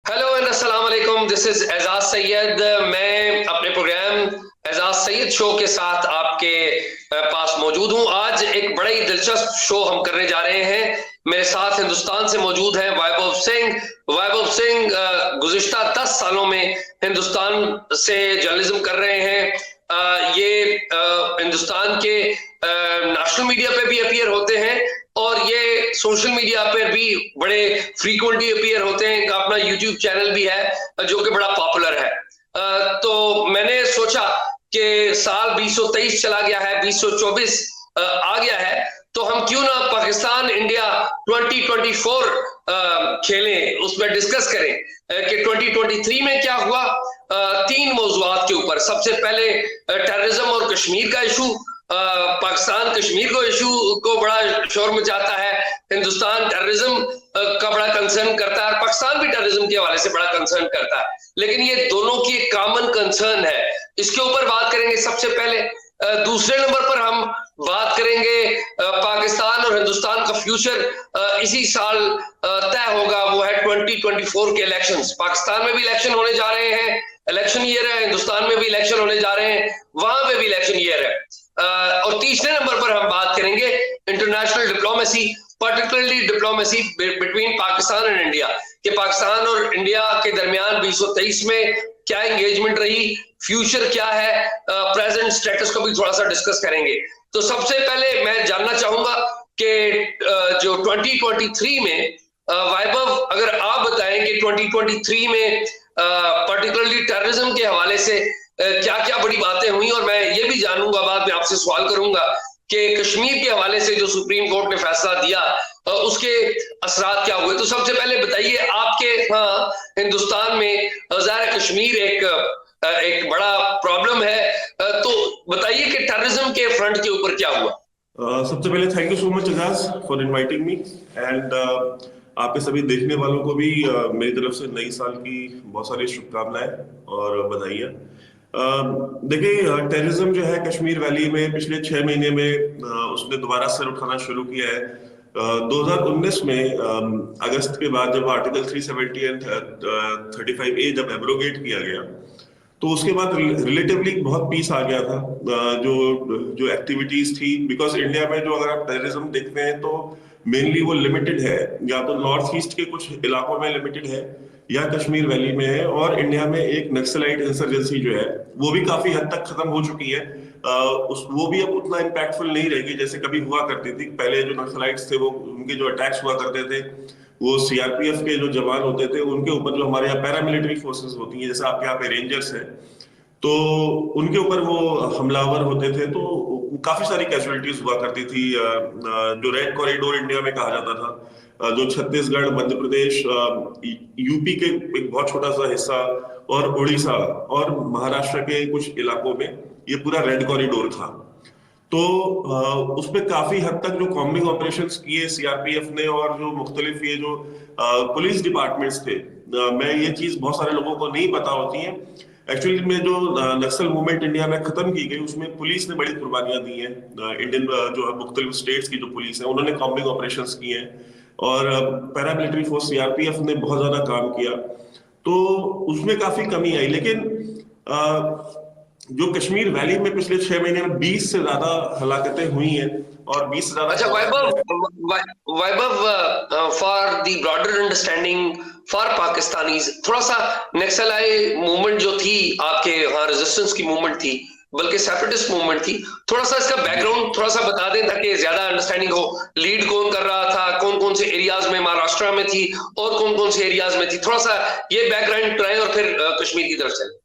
Hello and अस्सलाम वालेकुम। This is Ejaz Syed. मैं अपने प्रोग्राम एजाज सैयद शो के साथ आपके पास मौजूद हूं। आज एक बड़ा ही दिलचस्प शो हम करने जा रहे हैं। मेरे साथ हिंदुस्तान से मौजूद हैं वैभव सिंह। वैभव सिंह गुज़िश्ता 10 सालों में हिंदुस्तान से जर्नलिज्म कर रहे हैं। ये हिंदुस्तान के नेशनल मीडिया पे भी अपीयर होते हैं और ये सोशल मीडिया पर भी बड़े फ्रीक्वेंटली अपीयर होते हैं। इनका अपना यूट्यूब चैनल भी है जो कि बड़ा पॉपुलर है। तो मैंने सोचा कि साल 2023 चला गया है, 2024 आ गया है, तो हम क्यों ना पाकिस्तान इंडिया 2024 खेलें, उसमें डिस्कस करें कि 2023 में क्या हुआ। 3 मौजुआत के ऊपर। सबसे पहले टेररिज्म और कश्मीर का इशू। पाकिस्तान कश्मीर को इशू को बड़ा शोर मचाता है, हिंदुस्तान टेररिज्म का बड़ा कंसर्न करता है, पाकिस्तान भी टेररिज्म के हवाले से बड़ा कंसर्न करता है, लेकिन ये दोनों की एक कॉमन कंसर्न है। इसके ऊपर बात करेंगे सबसे पहले। दूसरे नंबर पर हम बात करेंगे पाकिस्तान और हिंदुस्तान का फ्यूचर इसी साल तय होगा, वो है 2024 के इलेक्शंस। पाकिस्तान में भी इलेक्शन होने जा रहे हैं, इलेक्शन ईयर है, हिंदुस्तान में भी इलेक्शन होने जा रहे हैं, वहां पे भी इलेक्शन ईयर है। और तीसरे नंबर पर हम बात करेंगे international diplomacy, particularly diplomacy between Pakistan and India, कि पाकिस्तान और इंडिया के दरमियान 2023 में क्या एंगेजमेंट रही, फ्यूचर क्या है, प्रेजेंट स्टेटस को भी थोड़ा सा डिस्कस करेंगे। तो सबसे पहले मैं जानना चाहूंगा कि जो 2023 में वैभव, अगर आप बताएं कि 2023 में पर्टिकुलरली टेररिज्म के हवाले से क्या क्या बड़ी बातें हुई, और मैं ये भी जानूंगा, बाद में आपसे सवाल करूंगा कि कश्मीर के हवाले से जो सुप्रीम कोर्ट ने फैसला दिया उसके असरात क्या हुए। तो सबसे पहले बताइए, आपके यहाँ हिंदुस्तान में ज़ाहिर कश्मीर एक बड़ा प्रॉब्लम है, तो बताइए कि टेररिज्म के फ्रंट के ऊपर क्या हुआ। सबसे पहले thank you so much Ajaz for inviting me and आपके सभी देखने वालों को भी मेरी तरफ से नई साल की बहुत सारी शुभकामनाएं और बधाइयाँ। देखिए, टेररिज्म जो है कश्मीर वैली में पिछले 6 महीने में उसने दोबारा सिर उठाना शुरू किया है। 2019 में अगस्त के बाद जब आर्टिकल 370 एंड 35A जब एब्रोगेट किया गया, तो उसके बाद रिलेटिवली बहुत पीस आ गया था। जो जो एक्टिविटीज थी, बिकॉज इंडिया में जो अगर आप टेररिज्म देखते हैं तो मेनली वो लिमिटेड है, या तो नॉर्थ ईस्ट के कुछ इलाकों में लिमिटेड है या कश्मीर वैली में है, और इंडिया में एक नक्सलाइट इंसर्जेंसी जो है वो भी काफी हद तक खत्म हो चुकी है। वो भी अब उतना इम्पैक्टफुल नहीं रहेगी जैसे कभी हुआ करती थी। पहले जो नक्सलाइट्स थे वो उनके जो अटैक्स हुआ करते थे वो सीआरपीएफ के जो जवान होते थे उनके ऊपर, जो हमारे यहाँ पैरामिलिट्री फोर्सेस होती हैं, जैसे आपके यहाँ पे रेंजर्स हैं, तो उनके ऊपर वो हमलावर होते थे, तो काफी सारी कैजुअलिटीज हुआ करती थी। जो रेड कॉरिडोर इंडिया में कहा जाता था, जो छत्तीसगढ़, मध्य प्रदेश, यूपी के एक बहुत छोटा सा हिस्सा और उड़ीसा और महाराष्ट्र के कुछ इलाकों में ये पूरा रेड कॉरिडोर था। तो उसमें काफी हद तक जो कॉम्बिंग ऑपरेशंस किए सीआरपीएफ ने, और जो मुख्तलिफ ये जो पुलिस डिपार्टमेंट्स थे, मैं ये चीज बहुत सारे लोगों को नहीं पता होती है। एक्चुअली में जो नक्सल मूवमेंट इंडिया में खत्म की गई उसमें पुलिस ने बड़ी कुर्बानियां दी हैं। इंडियन जो मुख्तलिफ स्टेट्स की जो पुलिस है उन्होंने कॉम्बिंग ऑपरेशंस किए हैं, और पैरामिलिट्री फोर्स सीआरपीएफ ने बहुत ज्यादा काम किया, तो उसमें काफी कमी आई। लेकिन जो कश्मीर वैली में पिछले 6 महीने में 20 से ज्यादा हलाकतें हुई हैं, और 20 से ज्यादा। अच्छा Vaibhav, for the broader understanding for Pakistanis, थोड़ा सा नक्सलाई मूवमेंट जो थी आपके यहाँ, रेजिस्टेंस की मूवमेंट थी, बल्कि सेपरेटिस्ट मूवमेंट थी, थोड़ा सा इसका बैकग्राउंड थोड़ा सा बता दें ताकि ज्यादा अंडरस्टैंडिंग हो। लीड कौन कर रहा था, कौन कौन से एरियाज में महाराष्ट्र में थी और कौन कौन से एरियाज में थी, थोड़ा सा ये बैकग्राउंड कराएं और फिर कश्मीर की तरफ से।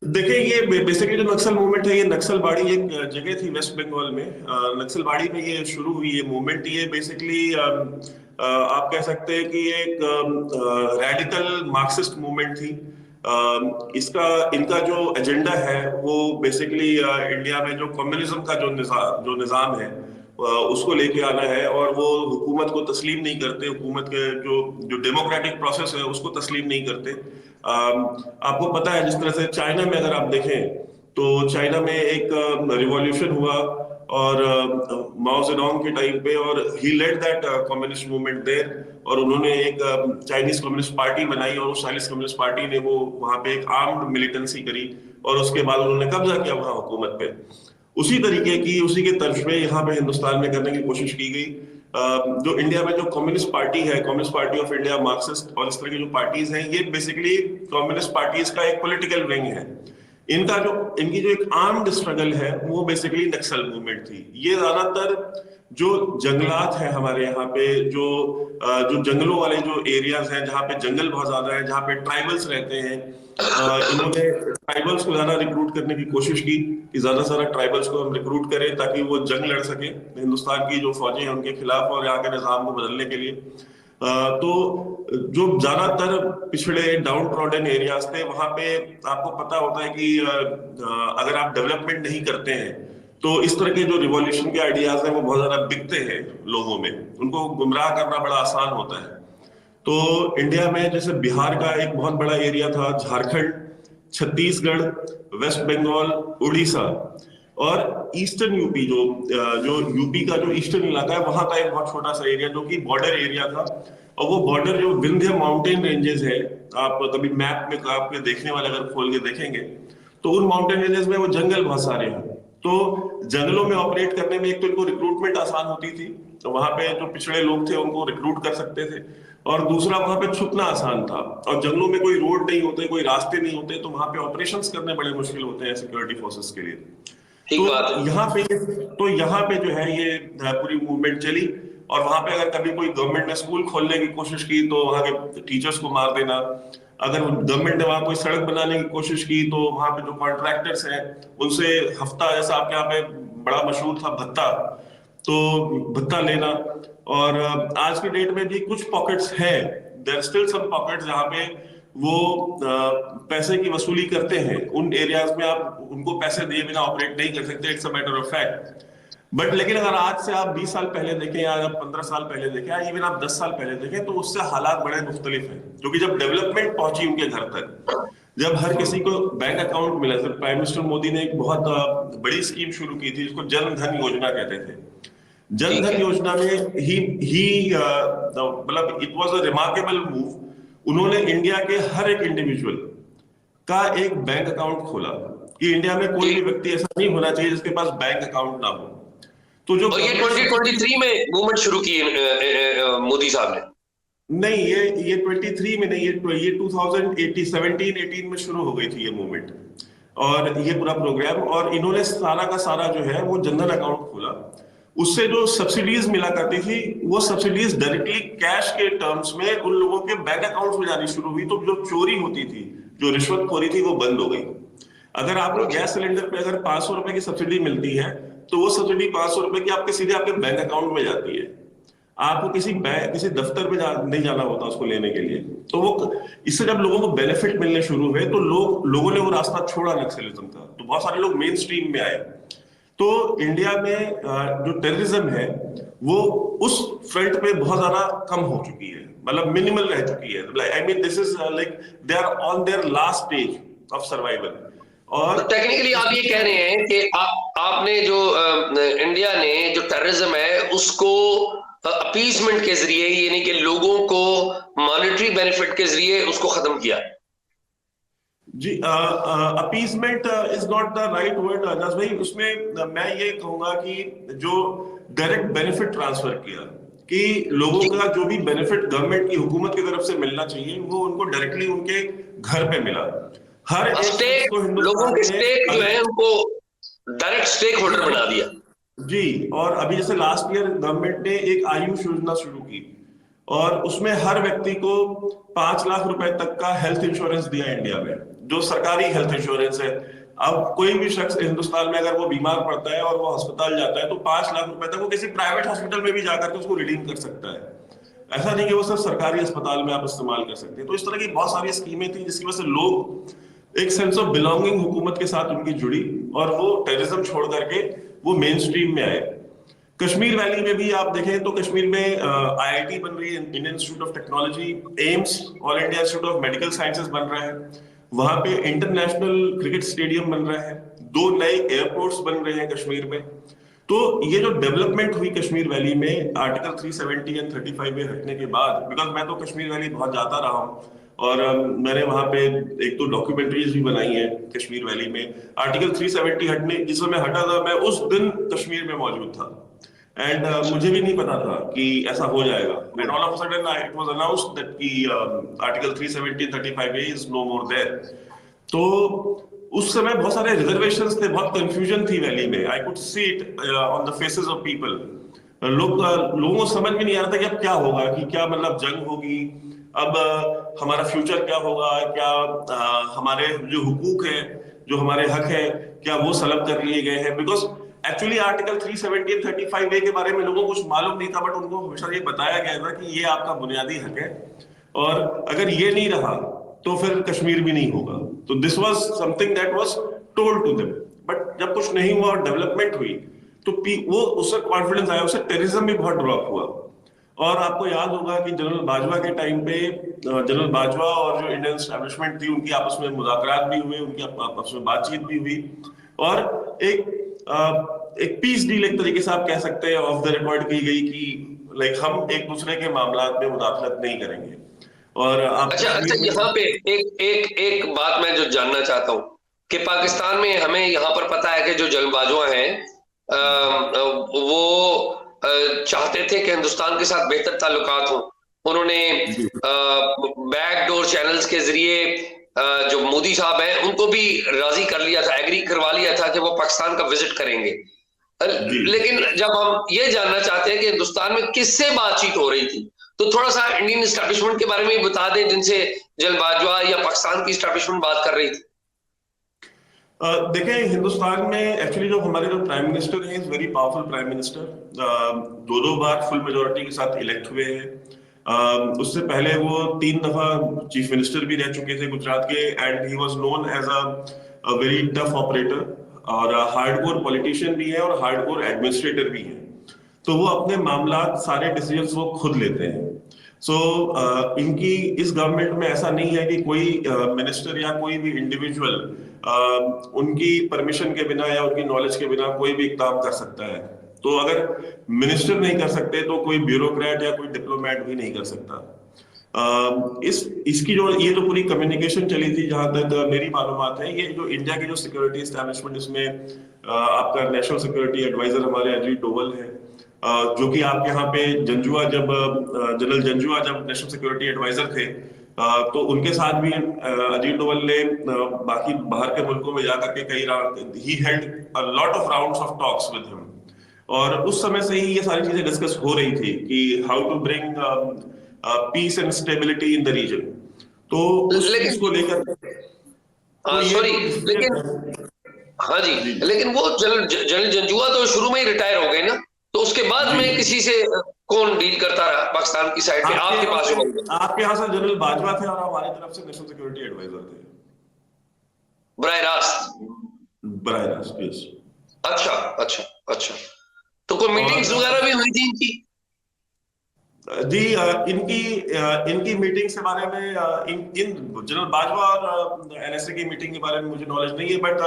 देखिए, ये बेसिकली जो नक्सल मूवमेंट है, ये नक्सलबाड़ी एक जगह थी वेस्ट बंगाल में। नक्सलबाड़ी में ये शुरू हुई ये मूवमेंट। ये बेसिकली आप कह सकते हैं कि एक रेडिकल मार्क्सिस्ट मूवमेंट थी। इसका इनका जो एजेंडा है वो बेसिकली इंडिया में जो कम्युनिज्म का जो निज़ाम है उसको लेके आना है, और वो हुकूमत को तस्लीम नहीं करते, हुकूमत के जो जो डेमोक्रेटिक प्रोसेस है उसको तस्लीम नहीं करते। आपको पता है जिस तरह से चाइना में अगर आप देखें तो चाइना में एक रिवॉल्यूशन हुआ और माओ जेडोंग के टाइम पे, और he led that communist movement there, और उन्होंने एक चाइनीज कम्युनिस्ट पार्टी बनाई, और उस चाइनीज कम्युनिस्ट पार्टी ने वो वहां पे एक आर्म्ड मिलिटेंसी करी, और उसके बाद उन्होंने कब्जा किया वहां हुकूमत पे। उसी तरीके की, उसी के तर्ज पे यहाँ पे हिंदुस्तान में करने की कोशिश की गई। जो इंडिया में जो कम्युनिस्ट पार्टी है, communist party of India, Marxist और इस तरह की जो पार्टीज हैं, ये बेसिकली कम्युनिस्ट पार्टीज का एक पॉलिटिकल विंग है। इनकी जो एक आर्म्ड स्ट्रगल है वो बेसिकली नक्सल मूवमेंट थी। ये ज्यादातर जो जंगलात है हमारे यहाँ पे, जो जंगलों वाले जो एरियाज हैं, जहाँ पे जंगल बहुत ज्यादा है, जहाँ पे ट्राइबल्स रहते हैं, इन्होंने ट्राइबल्स को ज्यादा रिक्रूट करने की कोशिश की कि ज्यादा से ज्यादा ट्राइबल्स को हम रिक्रूट करें ताकि वो जंग लड़ सके हिंदुस्तान की जो फौजें हैं उनके खिलाफ और यहाँ के निजाम को बदलने के लिए। तो जो ज्यादातर पिछड़े डाउन ट्रॉडन एरियाज थे, वहां पे आपको पता होता है कि अगर आप डेवलपमेंट नहीं करते हैं तो इस तरह के जो रिवॉल्यूशन के आइडियाज हैं वो बहुत ज्यादा बिकते हैं लोगों में, उनको गुमराह करना बड़ा आसान होता है। तो इंडिया में जैसे बिहार का एक बहुत बड़ा एरिया था, झारखंड, छत्तीसगढ़, वेस्ट बंगाल, उड़ीसा और ईस्टर्न यूपी, जो यूपी का जो ईस्टर्न इलाका है, वहां का एक बहुत छोटा सा एरिया जो कि बॉर्डर एरिया था। और वो बॉर्डर जो विंध्य माउंटेन रेंजेस है, आप कभी मैप में आपके देखने वाले अगर खोल के देखेंगे तो उन माउंटेन रेंजेस में वो जंगल बहुत सारे हैं। तो जंगलों में ऑपरेट करने में एक तो इनको रिक्रूटमेंट आसान होती थी, तो वहां पे जो पिछड़े लोग थे उनको रिक्रूट कर सकते थे, और दूसरा वहां पे छुपना आसान था। और जंगलों में कोई रोड नहीं होते, कोई रास्ते नहीं होते, तो वहां पे ऑपरेशंस करने बड़े मुश्किल होते हैं सिक्योरिटी फोर्सेस के लिए। ठीक तो बात है। यहाँ पे जो है ये पूरी मूवमेंट चली। और वहां पे अगर कभी कोई गवर्नमेंट ने स्कूल खोलने की कोशिश की तो वहां के टीचर्स को मार देना। अगर गवर्नमेंट ने वहां कोई सड़क बनाने की कोशिश की तो वहां पे जो कॉन्ट्रैक्टर्स हैं उनसे हफ्ता, जैसा आपके यहाँ पे बड़ा मशहूर था भत्ता, तो भत्ता लेना। और आज की डेट में भी कुछ पॉकेट्स हैं, देयर स्टिल सम पॉकेट्स जहाँ पे वो पैसे की वसूली करते हैं। उन एरियाज में आप उनको पैसे दिए बिना ऑपरेट नहीं कर सकते, it's a matter of fact. But लेकिन अगर आज से आप 20 साल पहले देखें, या आप 15 साल पहले देखें, या इवन आप 10 साल पहले देखें, तो उससे हालात बड़े मुख्तलिफ हैं। क्योंकि जब डेवलपमेंट पहुंची उनके घर तक, जब हर किसी को बैंक अकाउंट मिला, तो प्राइम मिनिस्टर मोदी ने एक बहुत बड़ी स्कीम शुरू की थी जिसको जन धन योजना कहते थे। जन ठीक धन है। योजना में ही मतलब it was a remarkable move. उन्होंने इंडिया के हर एक इंडिविजुअल का एक बैंक अकाउंट खोला, कि इंडिया में कोई भी ठीक। व्यक्ति ऐसा नहीं होना चाहिए जिसके पास बैंक अकाउंट ना हो। तो जो और ये गवर्नमेंट 2023 में मूवमेंट शुरू की मोदी साहब ने? नहीं, ये 23 में नहीं, ये 2017-18 में शुरू हो गई थी ये मूवमेंट, और ये पूरा प्रोग्राम। और इन्होंने सारा का सारा जो है वो जनधन अकाउंट खोला। उससे जो सब्सिडीज मिला करती थी, वो सब्सिडीज डायरेक्टली कैश के टर्म्स में उन लोगों के बैंक अकाउंट्स में जानी शुरू हुई। तो जो चोरी होती थी, जो रिश्वतखोरी थी, वो बंद हो गई। अगर आपको गैस सिलेंडर पे अगर 500 रुपए की सब्सिडी मिलती है, तो वो सब्सिडी 500 रुपए की आपके सीधे आपके बैंक अकाउंट में जाती है। आपको किसी दफ्तर में नहीं जाना होता उसको लेने के लिए। तो वो इससे जब लोगों को बेनिफिट मिलने शुरू हुए तो लोगों ने वो रास्ता छोड़ा नक्सलिज्म का, तो बहुत सारे लोग मेन स्ट्रीम में आए। तो इंडिया में जो टेररिज्म है वो उस फ्रंट पे बहुत ज्यादा कम हो चुकी है, मतलब मिनिमल रह चुकी है। I mean this is like they are on their last stage of survival. और तो टेक्निकली आप ये कह रहे हैं कि आपने जो इंडिया ने जो टेररिज्म है उसको अपीजमेंट के जरिए, यानी कि लोगों को मॉनेटरी बेनिफिट के जरिए उसको खत्म किया। जी, appeasement is not the right word अजaz भाई। उसमें मैं ये कहूंगा कि जो डायरेक्ट बेनिफिट ट्रांसफर किया, कि लोगों का जो भी बेनिफिट गवर्नमेंट की, हुकूमत की तरफ से मिलना चाहिए, वो उनको डायरेक्टली उनके घर पे मिला। हर एक शख्स को लोगों के हिंदुस्तान स्टेक जो में है उनको डायरेक्ट स्टेक होल्डर बना दिया। जी। और अभी जैसे लास्ट ईयर गवर्नमेंट ने एक आयुष योजना शुरू की, और उसमें हर व्यक्ति को 5 लाख रुपए तक का हेल्थ इंश्योरेंस दिया इंडिया में, जो सरकारी हेल्थ इंश्योरेंस है। अब कोई भी शख्स हिंदुस्तान में अगर वो बीमार पड़ता है और वो अस्पताल जाता है, तो 5 लाख रुपए तक वो किसी प्राइवेट हॉस्पिटल में भी जाकर के उसको रिडीम कर सकता है। ऐसा नहीं कि वो सिर्फ सरकारी अस्पताल में आप इस्तेमाल कर सकते हैं। तो इस तरह की बहुत सारी स्कीमें थी जिसकी वजह से लोग एक सेंस ऑफ बिलोंगिंग हुकूमत के साथ उनकी जुड़ी, और वो टेररिज्म छोड़ करके वो मेन स्ट्रीम में आए। कश्मीर वैली में भी आप देखें तो कश्मीर में आईआईटी बन रही है, Indian institute of technology, AIIMS, all India institute of medical sciences बन रहा है। वहां पे इंटरनेशनल क्रिकेट स्टेडियम बन रहा है, 2 नए एयरपोर्ट्स बन रहे हैं कश्मीर में। तो ये जो डेवलपमेंट हुई कश्मीर वैली में आर्टिकल 370 एंड 35 में हटने के बाद, बिकॉज मैं तो कश्मीर वैली बहुत जाता रहा हूँ और मैंने वहां पे एक तो डॉक्यूमेंट्रीज भी बनाई है कश्मीर वैली में। आर्टिकल 370 हटने जिस समय हटा था, मैं उस दिन कश्मीर में मौजूद था एंड मुझे भी नहीं पता था कि ऐसा हो जाएगा। And all of a sudden it was announced that कि article 370 35 is no more there. तो उस समय बहुत सारे रिजर्वेशंस थे, बहुत कंफ्यूजन थी वैली में। I could see it on the faces of people. लोगों को समझ में नहीं आ रहा था कि अब क्या होगा, कि क्या मतलब जंग होगी, अब हमारा फ्यूचर क्या होगा, क्या हमारे जो हुकूक है, जो हमारे हक है, क्या वो सलब कर लिए गए हैं। बिकॉज एक्चुअली आर्टिकल 370 35 ए के बारे में लोगों को कुछ मालूम नहीं था, बट उनको हमेशा ये बताया गया था कि ये आपका बुनियादी हक है और अगर ये नहीं रहा तो फिर कश्मीर भी नहीं होगा। तो this was something that was told to them. But जब कुछ नहीं हुआ और डेवलपमेंट हुई तो वो उससे कॉन्फिडेंस आया, उससे टेररिज्म भी बहुत ड्रॉप हुआ। और आपको याद होगा कि जनरल बाजवा के टाइम पे जनरल बाजवा और जो इंडियन एस्टैब्लिशमेंट थी उनकी आपस में मुज़ाकरात भी हुए, उनकी आपस में बातचीत भी हुई और एक पीस डील एक तरीके से आप कह सकते हैं ऑफ द रिकॉर्ड की गई कि लाइक हम एक दूसरे के मामलात में मुदाखलत नहीं करेंगे। और आप अच्छा अच्छा, यहाँ पे एक एक एक बात मैं जो जानना चाहता हूँ कि पाकिस्तान में हमें यहाँ पर पता है कि जो जंगबाजवा हैं वो चाहते थे कि हिंदुस्तान के साथ बेहतर ताल्लुकात हों। उन्होंने बैक डोर चैनल्स के जरिए जो मोदी साहब हैं उनको भी राजी कर लिया था, एग्री करवा लिया था कि वो पाकिस्तान का विजिट करेंगे। लेकिन जब हम ये जानना चाहते हैं कि हिंदुस्तान में किससे बातचीत हो रही थी, तो थोड़ा सा इंडियन एस्टैब्लिशमेंट के बारे में बता दें जिनसे जनरल बाजवा या पाकिस्तान की एस्टैब्लिशमेंट बात कर रही थी। देखें, हिंदुस्तान में एक्चुअली जो हमारे जो प्राइम मिनिस्टर हैं, is very powerful prime minister. दो बार फुल मेजोरिटी के साथ इलेक्ट हुए हैं। उससे पहले वो 3 दफा चीफ मिनिस्टर भी रह चुके थे गुजरात के and he was known as a very tough operator और हार्डकोर पॉलिटिशियन भी है और हार्डकोर एडमिनिस्ट्रेटर भी है। तो वो अपने मामलात सारे डिसीजंस वो खुद लेते हैं। सो इनकी इस गवर्नमेंट में ऐसा नहीं है कि कोई मिनिस्टर या कोई भी इंडिविजुअल उनकी परमिशन के बिना या उनकी नॉलेज के बिना कोई भी इकदाम कर सकता है। तो अगर मिनिस्टर नहीं कर सकते तो कोई ब्यूरोक्रेट या कोई डिप्लोमेट भी नहीं कर सकता। इसकी जो ये जो पूरी कम्युनिकेशन चली थी, जहां तक मेरी मालूमात है, ये जो इंडिया की जो सिक्योरिटी एस्टैब्लिशमेंट, इसमें आपका नेशनल सिक्योरिटी एडवाइजर हमारे अजीत डोवल है, जो कि आप यहाँ पे जंजुआ जब जनरल जंजुआ जब नेशनल सिक्योरिटी एडवाइजर थे तो उनके साथ भी अजीत डोवल ने बाकी बाहर के मुल्कों में जाकर के कई he held a lot of rounds of talks with him. और उस समय से ही ये सारी चीजें डिस्कस हो रही थी कि how to bring peace and stability in the region. तो उस चीज को लेकर सॉरी, लेकिन हाँ जी, लेकिन वो जनरल जंजुआ तो शुरू में ही रिटायर हो गए ना, तो उसके बाद में किसी से कौन डील करता रहा पाकिस्तान की साइड पे? आपके पास आपके यहाँ से जनरल बाजवा थे और हमारी तरफ से नेशनल सिक्योरिटी एडवाइजर थे, बराह रास्त। यस। अच्छा अच्छा अच्छा, तो कोई मीटिंग्स वगैरह भी हुई थी इनकी? जी, इनकी मीटिंग के बारे में इन जनरल बाजवा और एनएसए की मीटिंग के बारे में मुझे नॉलेज नहीं है, बट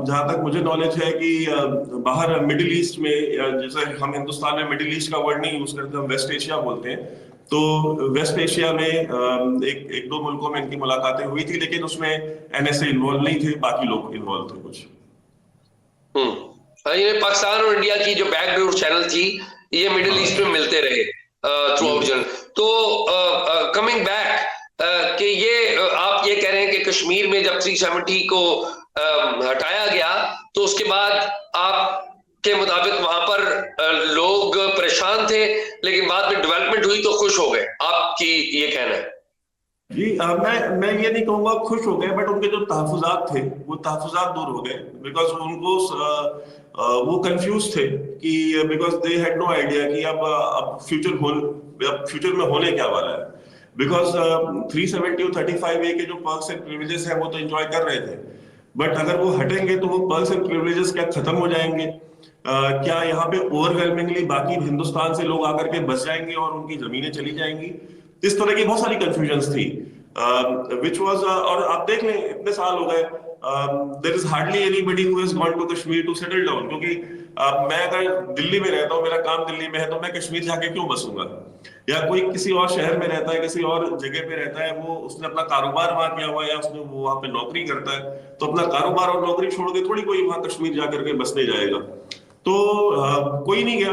जहां तक मुझे नॉलेज है कि बाहर मिडिल ईस्ट में, जैसे हम हिंदुस्तान में मिडिल ईस्ट का वर्ड नहीं यूज करते, हम वेस्ट एशिया बोलते हैं, तो वेस्ट एशिया में एक दो मुल्कों में इनकी मुलाकातें हुई थी, लेकिन उसमें एनएसए इन्वॉल्व नहीं थे, बाकी लोग इन्वॉल्व थे कुछ। ये पाकिस्तान और इंडिया की जो बैकडोर चैनल थी, ये मिडिल ईस्ट में मिलते रहे थ्रू आउट जर्नी। तो कमिंग बैक कि ये आप ये कह रहे हैं कि कश्मीर में जब 370 को हटाया गया तो उसके बाद आप के मुताबिक वहां पर लोग परेशान थे, लेकिन बाद में डेवलपमेंट हुई तो खुश हो गए, आपकी ये कहना है? जी, मैं ये नहीं कहूंगा खुश हो गए, बट उनके जो तहफुजात थे वो तहफुजात दूर हो गए। बिकॉज उनको वो कंफ्यूज थे कि because they had no idea कि अब फ्यूचर में होने क्या वाला है। बिकॉज 370 और 35A के जो पर्क्स एंड प्रिविलेजेस हैं वो तो एंजॉय कर रहे थे, बट अगर वो हटेंगे तो वो पर्क्स एंड प्रिविलेजेस क्या खत्म हो जाएंगे? क्या यहाँ पे ओवरवेलमिंगली बाकी हिंदुस्तान से लोग आकर के बस जाएंगे और उनकी जमीनें चली जाएंगी? इस तरह की बहुत सारी कंफ्यूजन्स थी, विच वाज, और आप देख लें इतने साल हो गए, there is hardly anybody who has gone to Kashmir to settle down, क्योंकि मैं अगर दिल्ली में रहता हूँ, मेरा काम दिल्ली में है, तो मैं कश्मीर जाके क्यों बसूंगा? या कोई किसी और शहर में रहता है, किसी और जगह पे रहता है, वो उसने अपना कारोबार वहां किया हुआ है, या उसने वो वहां पे नौकरी करता है, तो अपना कारोबार और नौकरी छोड़ के थोड़ी कोई वहां कश्मीर जाकर के बसने जाएगा। तो कोई नहीं गया,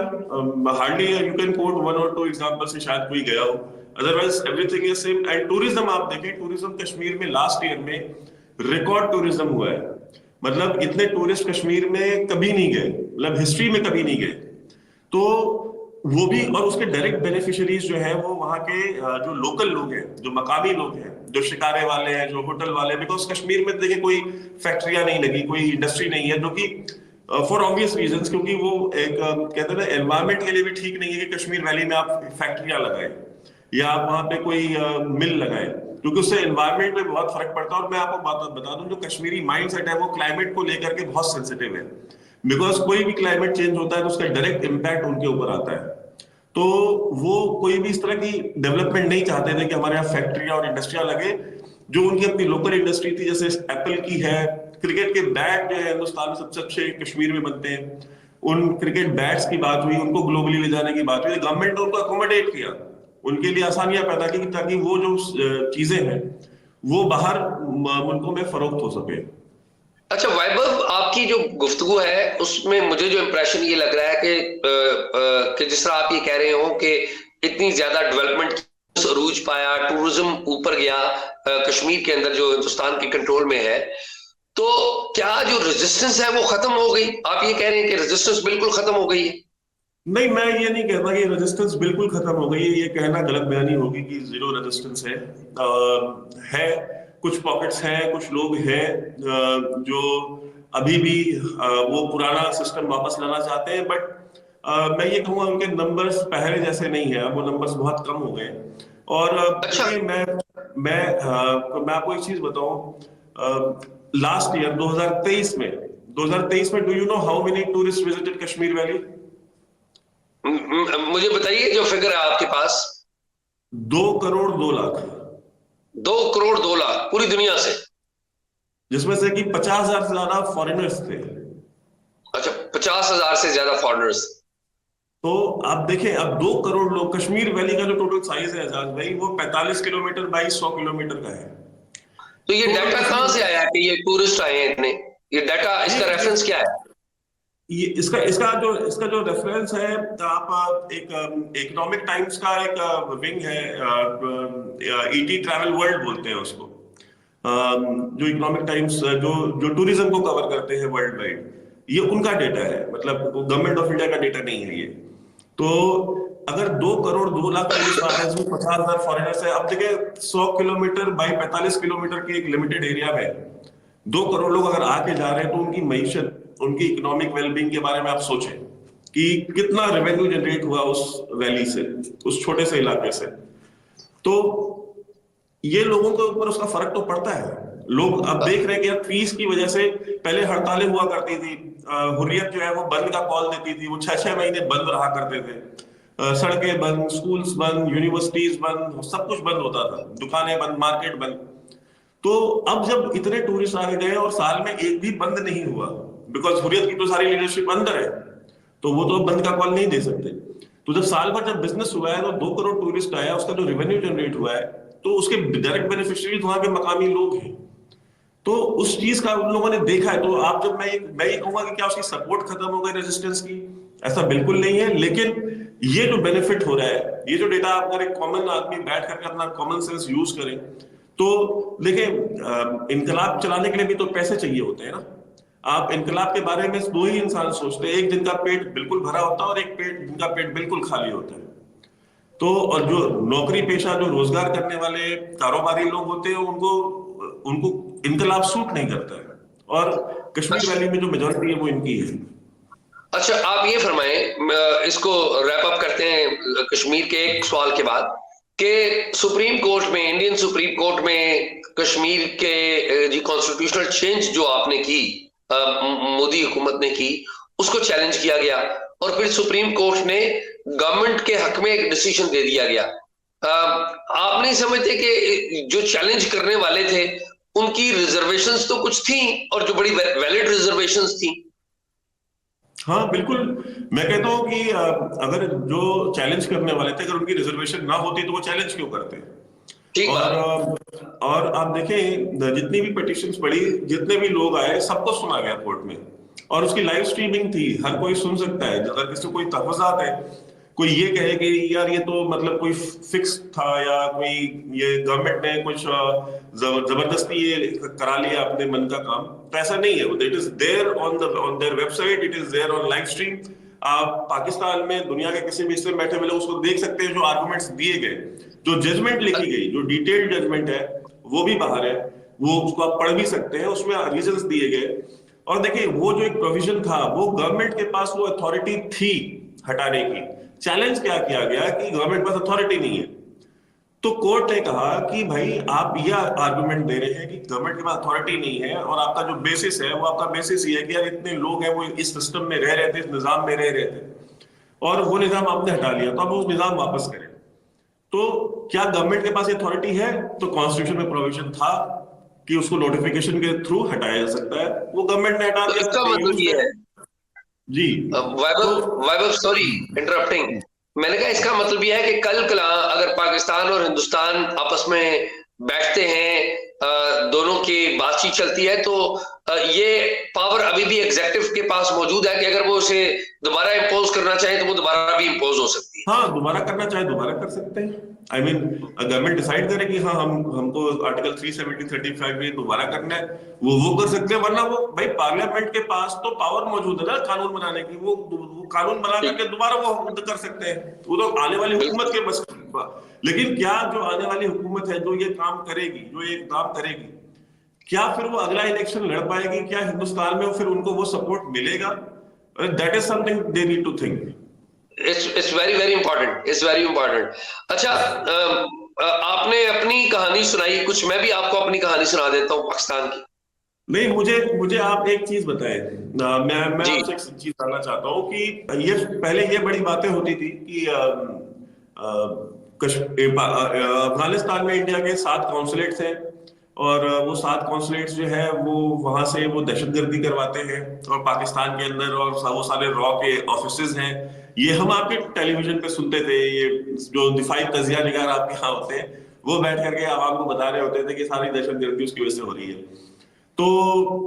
हार्डली यू कैन कोट 1 और 2 एग्जांपल से शायद कोई गया हो, otherwise everything is same. And tourism आप देखें, टूरिज्म कश्मीर में लास्ट ईयर में रिकॉर्ड टूरिज्म हुआ है। मतलब इतने टूरिस्ट कश्मीर में कभी नहीं गए, मतलब हिस्ट्री में कभी नहीं गए। तो वो भी, और उसके डायरेक्ट बेनिफिशियरीज जो है वो वहाँ के जो लोकल लोग हैं, जो मकामी लोग हैं, जो शिकारे वाले हैं, जो होटल वाले हैं। बिकॉज कश्मीर में देखिए कोई फैक्ट्रियां नहीं लगी, कोई इंडस्ट्री नहीं है, जो कि फॉर ऑब्वियस रीजंस, क्योंकि वो एक कहते हैं ना, एनवायरमेंट के लिए भी ठीक नहीं है कि कश्मीर वैली में आप फैक्ट्रियां लगाए या आप वहां पे कोई मिल लगाए, क्योंकि उससे एनवायरमेंट में बहुत फर्क पड़ता है। और मैं आपको बात बता दूं, जो कश्मीरी माइंडसेट है वो क्लाइमेट को लेकर के बहुत सेंसिटिव है। बिकॉज कोई भी क्लाइमेट चेंज होता है तो उसका डायरेक्ट इम्पैक्ट उनके ऊपर आता है। तो वो कोई भी इस तरह की डेवलपमेंट नहीं चाहते थे कि हमारे यहाँ फैक्ट्रियां और इंडस्ट्रियां लगे। जो उनकी अपनी लोकल इंडस्ट्री थी, जैसे एप्पल की है, क्रिकेट के बैट जो है हिंदुस्तान में सबसे अच्छे कश्मीर में बनते हैं, उन क्रिकेट बैट्स की बात हुई, उनको ग्लोबली ले जाने की बात हुई, गवर्नमेंट ने उनको अकोमोडेट किया, उनके लिए आसानियां पैदा की, ताकि वो जो चीजें हैं वो बाहर मुल्कों में फरोख्त हो सके। अच्छा वैभव, आपकी जो गुफ्तगू है उसमें मुझे जो इम्प्रेशन ये लग रहा है कि जिस तरह आप ये कह रहे हो कि इतनी ज्यादा डेवलपमेंट अरूज पाया, टूरिज्म ऊपर गया कश्मीर के अंदर जो हिंदुस्तान के कंट्रोल में है, तो क्या जो रेजिस्टेंस है वो खत्म हो गई? आप ये कह रहे हैं कि रेजिस्टेंस बिल्कुल खत्म हो गई है? नहीं, मैं ये नहीं कहता कि रेजिस्टेंस बिल्कुल खत्म हो गई है, ये कहना गलत बयानी होगी कि जीरो रेजिस्टेंस है। कुछ पॉकेट्स हैं, कुछ लोग हैं जो अभी भी वो पुराना सिस्टम वापस लाना चाहते हैं, बट मैं ये कहूँगा उनके नंबर्स पहले जैसे नहीं है, वो नंबर्स बहुत कम हो गए। और अच्छा, मैं आपको एक चीज बताऊं, लास्ट ईयर 2023 में do you know how many tourist visited Kashmir valley? मुझे बताइए जो फिगर है आपके पास। 2 करोड़ 2 लाख। 2 करोड़ 2 लाख पूरी दुनिया से? जिसमें से कि 50,000 से ज्यादा फॉरेनर्स थे। अच्छा, 50,000 से ज्यादा फॉरेनर्स। तो आप देखें, अब 2 करोड़ लोग, कश्मीर वैली का जो टोटल साइज है एजाज भाई, वो 45 किलोमीटर बाई 100 किलोमीटर का है। तो ये तो डाटा कहां से आया कि ये टूरिस्ट आए हैं इतने? ये डाटा, इसका रेफरेंस क्या है? ये इसका जो रेफरेंस है, आप एक इकोनॉमिक टाइम्स का एक विंग है, ईटी ट्रैवल वर्ल्ड बोलते हैं उसको, जो इकोनॉमिक टाइम्स जो टूरिज्म को कवर करते हैं वर्ल्ड वाइड, ये उनका डेटा है, मतलब गवर्नमेंट ऑफ इंडिया का डेटा नहीं है ये। तो अगर 2 करोड़ 2 लाख टूरिस्ट आ रहे हैं, इसमें 50,000 फॉरेनर्स है, अब देखिए 100 किलोमीटर बाई 45 किलोमीटर के एक लिमिटेड एरिया में 2 करोड़ लोग अगर आके जा रहे हैं, तो उनकी मईशत, उनकी इकोनॉमिक वेलबींग के बारे में आप सोचें कि कितना रेवेन्यू जनरेट हुआ उस वैली से, उस छोटे से इलाके से। तो ये लोगों के ऊपर उसका फर्क तो पड़ता है। लोग अब देख रहे हैं कि यार फीस की वजह से, पहले हड़तालें हुआ करती थी, हुर्रियत जो है वो बंद का कॉल देती थी, वो 6-6 महीने बंद रहा करते थे, सड़कें बंद, स्कूल्स बंद, यूनिवर्सिटीज बंद, सब कुछ बंद होता था, दुकानें बंद, मार्केट बंद। तो अब जब इतने टूरिस्ट आ गए और साल में एक भी बंद नहीं हुआ, बिकॉज हुर्रियत की तो सारी लीडरशिप अंदर है, तो वो तो बंद का कॉल नहीं दे सकते। तो जब साल भर जब बिजनेस हुआ है, तो 2 करोड़ टूरिस्ट आया, उसका जो रेवेन्यू जनरेट हुआ है, तो उसके डायरेक्ट बेनिफिशियरीज वहां के मकामी लोग हैं। तो उस चीज का उन लोगों ने देखा है। तो आप जब मैं ये कहूंगा कि क्या उसकी सपोर्ट खत्म हो गई रेजिस्टेंस की, ऐसा बिल्कुल नहीं है। लेकिन ये जो बेनिफिट हो रहा है, ये जो डेटा, अगर एक कॉमन आदमी बैठ करके अपना कॉमन सेंस यूज करे, तो देखिए इनकलाब चलाने के लिए भी तो पैसे चाहिए होते हैं ना। आप इनकलाब के बारे में 2 ही इंसान सोचते हैं, एक जिनका पेट बिल्कुल भरा होता है और एक जिनका पेट बिल्कुल खाली होता है। तो और जो नौकरी पेशा, जो रोजगार करने वाले कारोबारी लोग होते हैं, उनको इनकलाब सूट नहीं करता है, और कश्मीर वैली में जो मेजॉरिटी है वो इनकी है। अच्छा, आप ये फरमाएं, इसको रैप अप करते हैं कश्मीर के एक सवाल के बाद, कि सुप्रीम कोर्ट में, इंडियन सुप्रीम कोर्ट में कश्मीर के जी कॉन्स्टिट्यूशनल चेंज जो आपने की, मोदी हुकूमत ने की, उसको चैलेंज किया गया, और फिर सुप्रीम कोर्ट ने गवर्नमेंट के हक में एक डिसीजन दे दिया गया। आप नहीं समझते कि जो चैलेंज करने वाले थे उनकी रिजर्वेशंस तो कुछ थी, और जो बड़ी वैलिड रिजर्वेशंस थी? हाँ बिल्कुल। मैं कहता हूँ कि अगर जो चैलेंज करने वाले थे, अगर उनकी रिजर्वेशन ना होती तो वो चैलेंज क्यों करते? ठीक और बात। और आप देखें, जितनी भी पिटिशंस पड़ी, जितने भी लोग आए, सबको सुना गया कोर्ट में। और उसकी लाइव स्ट्रीमिंग थी, हर कोई सुन सकता है। अगर किसी को कोई तहफ़्फ़ुज़ात है, कोई ये कहे कि यार ये तो मतलब कोई फिक्स था, या कोई ये गवर्नमेंट ने कुछ जबरदस्ती ये करा लिया अपने मन का काम, तो ऐसा नहीं है। It is there on their website, it is there on live stream. आप पाकिस्तान में दुनिया के किसी भी हिस्से में बैठे हुए लोग उसको देख सकते हैं। जो आर्गुमेंट्स दिए गए, जो जजमेंट लिखी गई, जो डिटेल्ड जजमेंट है, वो भी बाहर है। वो उसको आप पढ़ भी सकते हैं, उसमें रीजंस दिए गए। और देखिए, वो जो एक प्रोविजन था, वो गवर्नमेंट के पास वो अथॉरिटी थी हटाने की। चैलेंज क्या किया गया कि गवर्नमेंट के पास अथॉरिटी नहीं है। तो कोर्ट ने कहा कि भाई आप ये आर्गुमेंट दे रहे हैं कि गवर्नमेंट के पास अथॉरिटी नहीं है, और आपका जो बेसिस है वो आपका बेसिस ये है कि यार इतने लोग हैं, वो इस सिस्टम में रह रहे थे, इस निजाम में रह रहे थे, और वो निजाम आपने हटा लिया, तो आप वो निजाम वापस करें। तो क्या गवर्नमेंट के पास अथॉरिटी है? तो कॉन्स्टिट्यूशन में प्रोविजन था कि उसको नोटिफिकेशन के थ्रू हटाया जा सकता है। वो गवर्नमेंट ने हटा तो दिया, इसका दे मतलब यूज्ड ये है, इट। जी। तो वैभव वैभव सॉरी इंटरप्टिंग, मैंने कहा इसका मतलब यह है कि कल कला अगर पाकिस्तान और हिंदुस्तान आपस में बैठते हैं, दोनों की बातचीत चलती है, तो ये पावर अभी भी एग्जेक्टिव के पास मौजूद है कि अगर वो उसे दोबारा इम्पोज करना चाहे तो वो दोबारा भी इम्पोज हो सकती है। हाँ, दोबारा करना चाहे दोबारा कर सकते हैं। आई मीन, गवर्नमेंट डिसाइड करे कि हाँ हमको आर्टिकल 370 35 में दोबारा करना है, वो कर सकते हैं। वरना वो भाई, पार्लियामेंट के पास तो पावर मौजूद है ना कानून बनाने की। वो कानून बना ठीक, करके दोबारा वो कर सकते हैं। वो तो आने वाली हुकूमत बिल्कुल। के बस। लेकिन क्या जो आने वाली हुकूमत है, जो ये काम करेगी, जो ये काम करेगी, क्या फिर वो अगला इलेक्शन लड़ पाएगी? क्या हिंदुस्तान में फिर उनको वो सपोर्ट मिलेगा? That is something they need to think. It's very very important, it's very important. अच्छा, आपने अपनी कहानी सुनाई कुछ, मैं भी आपको अपनी कहानी सुना देता हूँ पाकिस्तान की। नहीं, मुझे मुझे आप एक चीज बताएं। मैं जी। आपसे एक चीज जानना चाहता हूँ कि ये पहले ये बड़ी बातें होती थी कि अफगानिस्तान में इंडिया के 7 कॉन्सुलेट्स हैं, और वो 7 कॉन्सुलेट्स जो है वो वहां से वो दहशतगर्दी करवाते हैं, और पाकिस्तान के अंदर, और वो सारे रॉ के ऑफिसेज हैं। ये हम आपके टेलीविजन पे सुनते थे, ये जो दिफाई तजिया निगार आपके यहाँ होते हैं, वो बैठ करके आवाम को बता रहे होते थे कि सारी दहशतगर्दी उसकी वजह से हो रही है। तो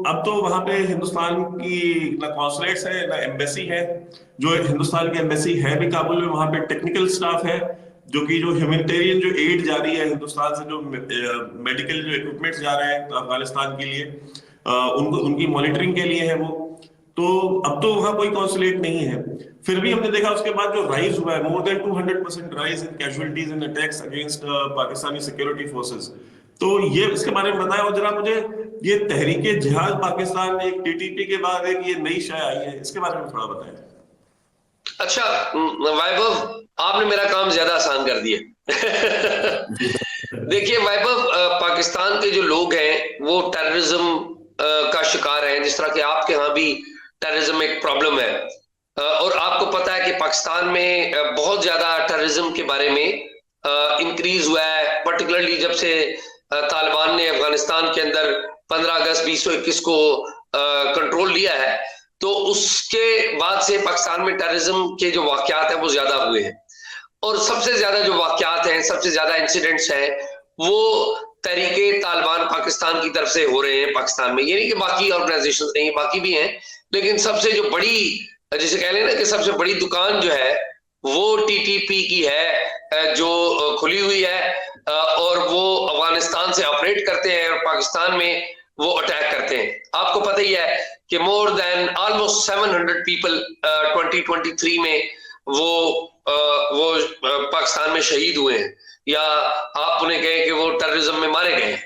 अब तो वहां पे हिंदुस्तान की ना कॉन्सुलेट्स है, ना एम्बेसी है। जो हिंदुस्तान की एम्बेसी है भी काबुल में, वहां पे टेक्निकल स्टाफ है, जो कि जो ह्यूमैनिटेरियन जो एड जा रही है हिंदुस्तान से, जो मेडिकल जो इक्विपमेंट्स जा रहे हैं अफगानिस्तान के लिए, उनको उनकी मॉनिटरिंग के लिए है वो। तो अब तो वहां कोई कॉन्सुलेट नहीं है। फिर भी हमने देखा उसके बाद जो राइज हुआ है, more than 200% rise in casualties in attacks against Pakistani security forces. तो ये इसके बारे में बताया, और जरा मुझे ये तहरीके जिहाद पाकिस्तान, एक टीटीपी के बाद एक ये नई शय आई है, इसके बारे में थोड़ा बताएं। अच्छा, वैभव आपने मेरा काम ज्यादा आसान कर दिया। देखिए वैभव, पाकिस्तान के जो लोग हैं वो टेररिज्म का शिकार हैं, जिस तरह के आपके यहाँ भी टेररिज्म एक प्रॉब्लम है। और आपको पता है कि पाकिस्तान में बहुत ज्यादा टेररिज्म के बारे में इंक्रीज हुआ है, पर्टिकुलरली जब से तालिबान ने अफगानिस्तान के अंदर 15 अगस्त 2021 को कंट्रोल लिया है। तो उसके बाद से पाकिस्तान में टेररिज्म के जो वाकयात हैं वो ज्यादा हुए हैं, और सबसे ज्यादा जो वाकयात हैं, सबसे ज्यादा इंसिडेंट्स हैं, वो तहरीके तालिबान पाकिस्तान की तरफ से हो रहे हैं पाकिस्तान में। ये नहीं कि बाकी ऑर्गेनाइजेशन नहीं, बाकी भी हैं, लेकिन सबसे जो बड़ी, जैसे कह लें ना कि सबसे बड़ी दुकान जो है वो टीटीपी की है, जो खुली हुई है, और वो अफगानिस्तान से ऑपरेट करते हैं और पाकिस्तान में वो अटैक करते हैं। आपको पता ही है कि मोर देन ऑलमोस्ट 700 पीपल 2023 में वो पाकिस्तान में शहीद हुए हैं, या आप उन्हें कहें कि वो टेररिज्म में मारे गए हैं।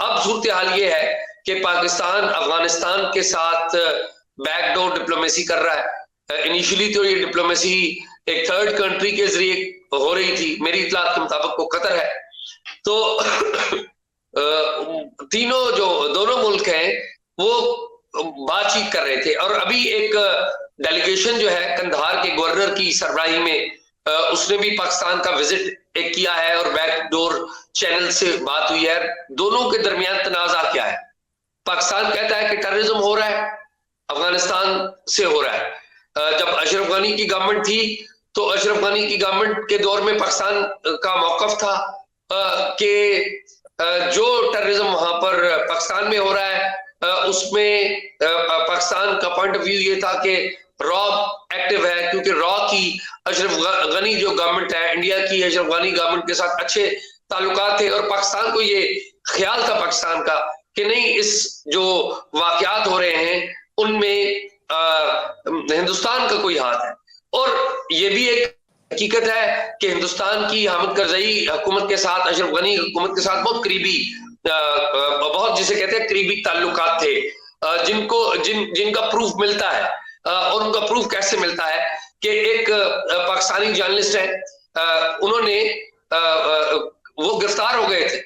अब सूरत हाल ये है कि पाकिस्तान अफगानिस्तान के साथ बैकडोर डिप्लोमेसी कर रहा है। इनिशियली तो ये डिप्लोमेसी एक थर्ड कंट्री के जरिए हो रही थी, मेरी इतलात के मुताबिक वो कतर है। तो तीनों जो दोनों मुल्क हैं वो बातचीत कर रहे थे, और अभी एक डेलीगेशन जो है कंधार के गवर्नर की सरबराही में, उसने भी पाकिस्तान का विजिट एक किया है, और बैकडोर चैनल से बात हुई है। दोनों के दरमियान तनाजा क्या है? पाकिस्तान कहता है कि टेररिज्म हो रहा है, अफगानिस्तान से हो रहा है। जब अशरफ गनी की गवर्नमेंट थी तो अशरफ गनी की गवर्नमेंट के दौर में पाकिस्तान का मौकफ था कि जो टेररिज्म वहां पर पाकिस्तान में हो रहा है उसमें पाकिस्तान का पॉइंट ऑफ व्यू ये था कि रॉ एक्टिव है, क्योंकि रॉ की अशरफ गनी जो गवर्नमेंट है, इंडिया की अशरफ गनी गवर्नमेंट के साथ अच्छे ताल्लुकात थे और पाकिस्तान को ये ख्याल था पाकिस्तान का कि नहीं, इस जो वाकयात हो रहे हैं उनमें हिंदुस्तान का कोई हाथ है। और ये भी एक हकीकत है कि हिंदुस्तान की हामिद करजई हुकूमत के साथ, अशरफ गनी हुकूमत के साथ बहुत करीबी, बहुत जिसे कहते हैं करीबी ताल्लुकात थे, जिनका प्रूफ मिलता है। और उनका प्रूफ कैसे मिलता है कि एक पाकिस्तानी जर्नलिस्ट है, उन्होंने वो गिरफ्तार हो गए थे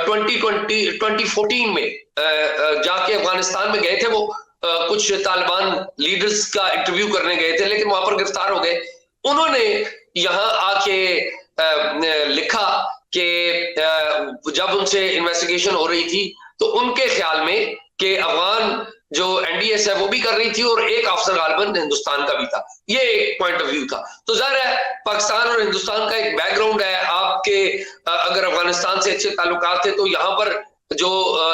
2014 में, जाके अफगानिस्तान में गए थे वो, कुछ तालिबान लीडर्स का इंटरव्यू करने गए थे, लेकिन वहां पर गिरफ्तार हो गए। उन्होंने यहाँ आके लिखा कि जब उनसे इन्वेस्टिगेशन हो रही थी तो उनके ख्याल में कि अफगान जो एनडीएस है वो भी कर रही थी और एक अफसर गालिबन हिंदुस्तान का भी था, ये एक पॉइंट ऑफ व्यू था। तो जाहिर है पाकिस्तान और हिंदुस्तान का एक बैकग्राउंड है। आपके अगर अफगानिस्तान से अच्छे ताल्लुकात थे तो यहाँ पर जो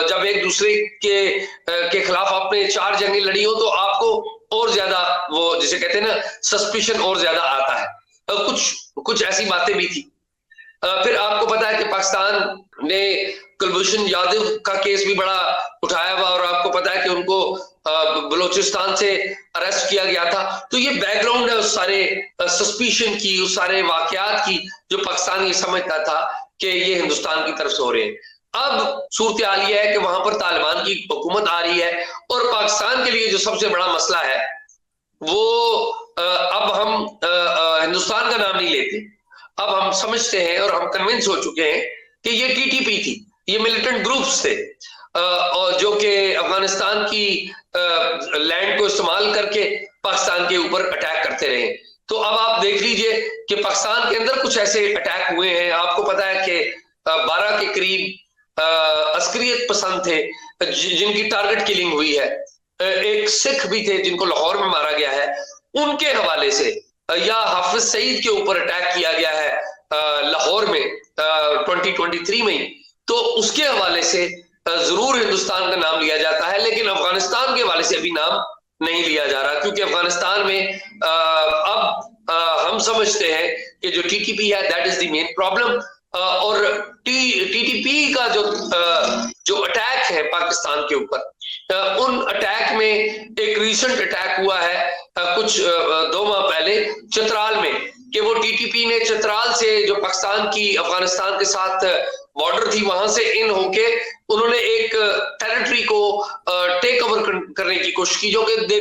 जब एक दूसरे के खिलाफ आपने 4 जंगें लड़ी हो तो आपको और ज्यादा वो जिसे कहते हैं ना सस्पिशन और ज्यादा आता है। कुछ ऐसी बातें भी थी। फिर आपको पता है कि पाकिस्तान ने कुलभूषण जाधव का केस भी बड़ा उठाया हुआ और आपको पता है कि उनको बलूचिस्तान से अरेस्ट किया गया था। तो ये बैकग्राउंड है उस सारे सस्पिशन की, उस सारे वाकयात की, जो पाकिस्तान ये समझता था कि ये हिंदुस्तान की तरफ से हो रहे हैं। अब सूरत हाल ये है कि वहां पर तालिबान की हुकूमत आ रही है और पाकिस्तान के लिए जो सबसे बड़ा मसला है वो अब हम हिंदुस्तान का नाम नहीं लेते। अब हम समझते हैं और हम कन्विंस हो चुके हैं कि ये टीटीपी थी, ये मिलिटेंट ग्रुप्स थे और जो कि अफगानिस्तान की लैंड को इस्तेमाल करके पाकिस्तान के ऊपर अटैक करते रहे। तो अब आप देख लीजिए कि पाकिस्तान के अंदर कुछ ऐसे अटैक हुए हैं। आपको पता है कि 12 के करीब अस्करियत पसंद थे जिनकी टारगेट किलिंग हुई है। एक सिख भी थे जिनको लाहौर में मारा गया है, उनके हवाले से, या हाफिज सईद के ऊपर अटैक किया गया है लाहौर में 2023 में, तो उसके हवाले से जरूर हिंदुस्तान का नाम लिया जाता है, लेकिन अफगानिस्तान के हवाले से अभी नाम नहीं लिया जा रहा, क्योंकि अफगानिस्तान में अब हम समझते हैं कि जो टीटीपी है that is the main problem. और टीटीपी का जो अटैक है पाकिस्तान के ऊपर, उन अटैक में एक रीसेंट अटैक हुआ है कुछ 2 माह पहले चित्राल में, कि वो टीटीपी ने चित्राल से जो पाकिस्तान की अफगानिस्तान के साथ बॉर्डर थी वहां से इन होके उन्होंने एक टेरिटरी को टेक ओवर करने की कोशिश की, जो कि दे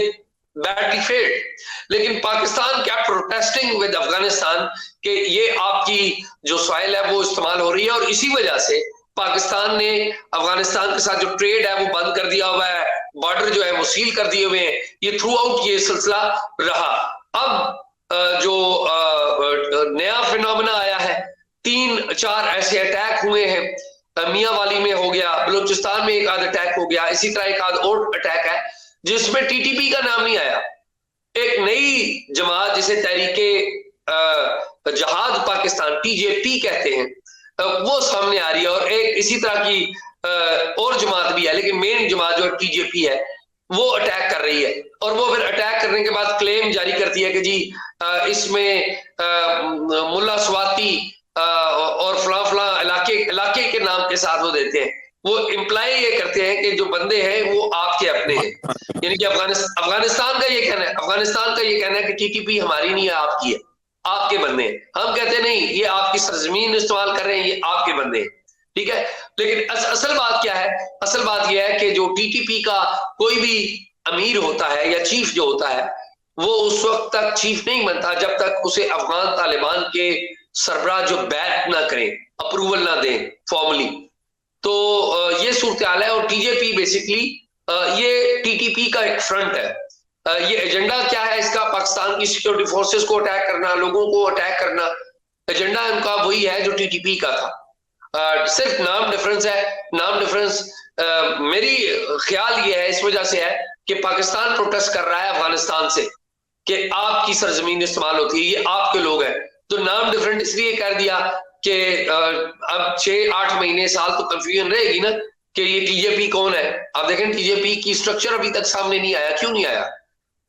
बैडली फेल्ड। लेकिन पाकिस्तान क्या प्रोटेस्टिंग विद अफगानिस्तान कि ये आपकी जो सॉइल है वो इस्तेमाल हो रही है, और इसी वजह से पाकिस्तान ने अफगानिस्तान के साथ जो ट्रेड है वो बंद कर दिया हुआ है, बॉर्डर जो है वो सील कर दिए हुए हैं। ये थ्रू आउट ये सिलसिला रहा। अब जो नया फिनोमेना आया है, 3-4 ऐसे अटैक हुए हैं, मियां वाली में हो गया, बलूचिस्तान में एक आध अटैक हो गया, इसी तरह एक आध और अटैक है जिसमें टीटीपी का नाम नहीं आया। एक नई जमात जिसे तहरीके जहाद पाकिस्तान टीजेपी कहते हैं, वो सामने आ रही है, और एक इसी तरह की और जमात भी है, लेकिन मेन जमात जो टीजेपी है वो अटैक कर रही है। और वो फिर अटैक करने के बाद क्लेम जारी करती है कि जी इसमें मुल्ला स्वाति और फला फला इलाके के नाम के साथ वो देते हैं, वो इम्प्लाई ये करते हैं कि जो बंदे हैं वो आपके अपने हैं। यानी कि अफगानिस्तान का ये कहना है कि टीटीपी हमारी नहीं है, आपकी है, आपके बंदे हैं। हम कहते नहीं, ये आपकी सरजमीन इस्तेमाल कर रहे हैं, ये आपके बंदे हैं, ठीक है। लेकिन असल बात क्या है? असल बात यह है कि जो टीटीपी का कोई भी अमीर होता है या चीफ जो होता है, वो उस वक्त तक चीफ नहीं बनता जब तक उसे अफगान तालिबान के सरबराह जो बैक ना करें, अप्रूवल ना दें फॉर्मली। तो ये सूरत हाल है। और टीजेपी बेसिकली ये टीटीपी का एक फ्रंट है। ये एजेंडा क्या है इसका? पाकिस्तान की सिक्योरिटी फोर्सेस को अटैक करना, लोगों को अटैक करना, एजेंडा उनका वही है जो टीटीपी का था। सिर्फ नाम डिफरेंस है। नाम डिफरेंस मेरी ख्याल ये है इस वजह से है कि पाकिस्तान प्रोटेस्ट कर रहा है अफगानिस्तान से कि आपकी सरजमीन इस्तेमाल होती है, ये आपके लोग हैं, तो नाम डिफरेंट इसलिए कर दिया कि अब 6-8 महीने साल तो कंफ्यूजन रहेगी ना कि ये टीजेपी कौन है। आप देखें टीजेपी की स्ट्रक्चर अभी तक सामने नहीं आया। क्यों नहीं आया?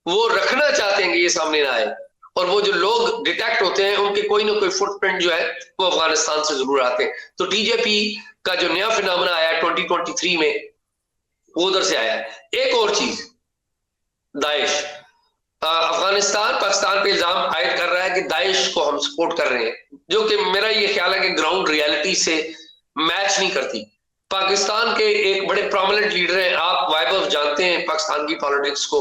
वो रखना चाहते हैं कि ये सामने ना आए, और वो जो लोग डिटेक्ट होते हैं उनके कोई ना कोई फुटप्रिंट जो है वो अफगानिस्तान से जरूर आते हैं। तो टीजेपी का जो नया फिनोमेना आया 2023 में वो उधर से आया है। एक और चीज, दाइश, अफगानिस्तान पाकिस्तान पे इल्जाम आयद कर रहा है कि दाइश को हम सपोर्ट कर रहे हैं, जो कि मेरा ये ख्याल है कि ग्राउंड रियलिटी से मैच नहीं करती। पाकिस्तान के एक बड़े प्रोमिनेंट लीडर हैं, आप वैभव जानते हैं पाकिस्तान की पॉलिटिक्स को,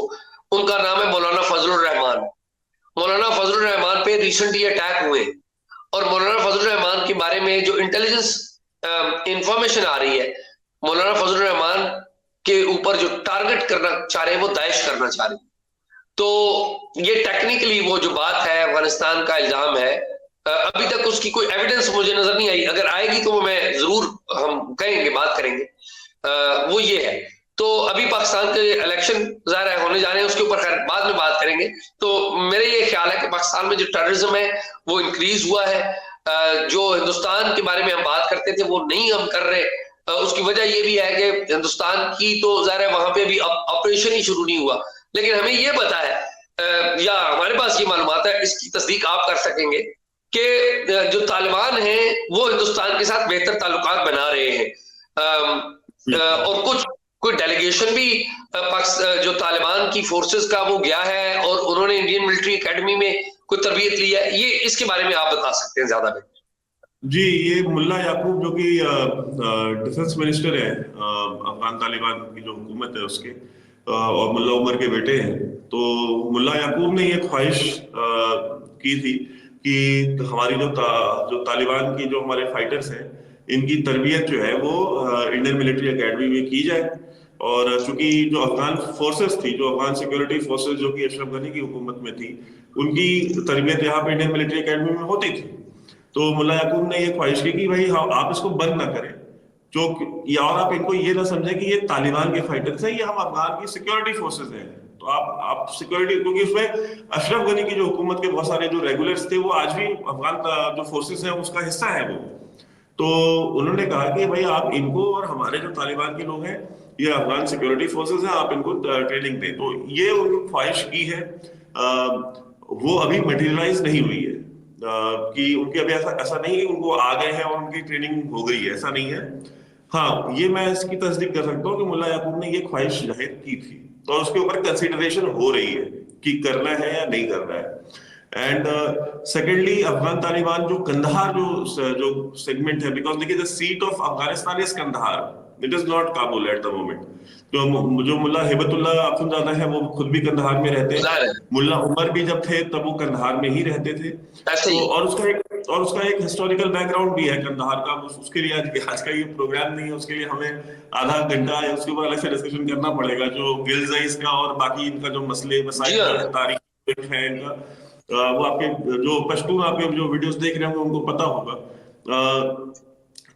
उनका नाम है मौलाना फजलुर रहमान। मौलाना फजलुर रहमान पे रिसेंटली अटैक हुए, और मौलाना फजलुर रहमान के बारे में जो इंटेलिजेंस इंफॉर्मेशन आ रही है, मौलाना फजलुर रहमान के ऊपर जो टारगेट करना चाह रहे हैं वो दाइश करना चाह रहे हैं। तो ये टेक्निकली वो जो बात है, अफगानिस्तान का इल्जाम है, अभी तक उसकी कोई एविडेंस मुझे नजर नहीं आई। अगर आएगी तो वो मैं जरूर हम कहेंगे, बात करेंगे। वो ये है। तो अभी पाकिस्तान के इलेक्शन ज़ाहिर है होने जा रहे हैं, उसके ऊपर खैर बाद में बात करेंगे। तो मेरे ये ख्याल है कि पाकिस्तान में जो टेररिज्म है वो इंक्रीज हुआ है। जो हिंदुस्तान के बारे में हम बात करते थे वो नहीं हम कर रहे। उसकी वजह ये भी है कि हिंदुस्तान की तो ज़ाहिर है वहां पे भी ऑपरेशन ही शुरू नहीं हुआ, लेकिन हमें ये पता है या हमारे पास ये मालूमात है, इसकी तस्दीक आप कर सकेंगे कि जो तालिबान हैं वो हिंदुस्तान के साथ बेहतर ताल्लुकात बना रहे हैं। और कोई डेलीगेशन भी जो तालिबान की फोर्सेस का वो गया है और उन्होंने इंडियन मिलिट्री एकेडमी में कोई तरबियत ली है। ये इसके बारे में आप बता सकते हैं ज्यादा बेहतर। जी, ये मुल्ला याकूब जो कि डिफेंस मिनिस्टर है अफगान तालिबान की जो हुकूमत है उसके, और मुल्ला उमर के बेटे हैं। तो मुल्ला याकूब ने ये ख्वाहिश की थी कि हमारी जो तालिबान की जो हमारे फाइटर्स हैं इनकी तरबियत जो है वो इंडियन मिलिट्री एकेडमी में की जाए। और चूंकि जो अफगान फोर्सेस थी, जो अफगान सिक्योरिटी फोर्सेस जो कि अशरफ गनी की हुकूमत में थी, उनकी तरबियत यहाँ पे इंडियन मिलिट्री एकेडमी में होती थी। तो मुल्ला याकूब ने ये ख्वाहिश की कि भाई आप इसको बंद ना करें, जो या और आप इनको ये ना समझें कि ये तालिबान के फाइटर्स हैं, ये हम अफगान की सिक्योरिटी फोर्सेस हैं। तो आप सिक्योरिटी, क्योंकि उसमें अशरफ गनी की जो हुकूमत के बहुत सारे जो रेगुलर्स थे वो आज भी अफगान जो फोर्सेस है उसका हिस्सा है वो। तो उन्होंने कहा कि भाई आप इनको, और हमारे जो तालिबान के लोग हैं ये अफगान सिक्योरिटी फोर्सेस हैं, आप इनको ट्रेनिंग दें। तो ये उन्होंने ख्वाहिश की है, वो अभी मटेरियलाइज नहीं हुई है कि उनके अभी ऐसा नहीं है कि उनको आ गए हैं और उनकी ट्रेनिंग हो गई है, ऐसा नहीं है। हाँ, ये मैं इसकी तस्दीक कर सकता हूँ कि मुल्ला याकूब ने ये ख्वाहिश जाहिर की थी, तो उसके ऊपर कंसिडरेशन हो रही है कि करना है या नहीं करना है। एंड सेकेंडली अफगान तालिबान जो कंधार जो सेगमेंट है, बिकॉज देखिए the seat of Afghanistan is Kandahar, it is not Kabul at the moment. तो जो मुल्ला हिबतुल्लाह अखुंज़ादा है वो खुद भी कंधार में रहते हैं, मुल्ला उमर भी जब थे तब वो कंधार में ही रहते थे। तो और उसका एक हिस्टोरिकल बैकग्राउंड भी है कंधार का। उसके लिए आज का ये प्रोग्राम नहीं है, उसके लिए हमें आधा घंटा है उसके ऊपर अलग से डिस्कशन करना पड़ेगा। जो गिलजाइज का और बाकी इनका जो मसले मसाइल तारीख है इनका, वो आपके जो पश्तून आपके जो वीडियोस देख रहे होंगे उनको पता होगा।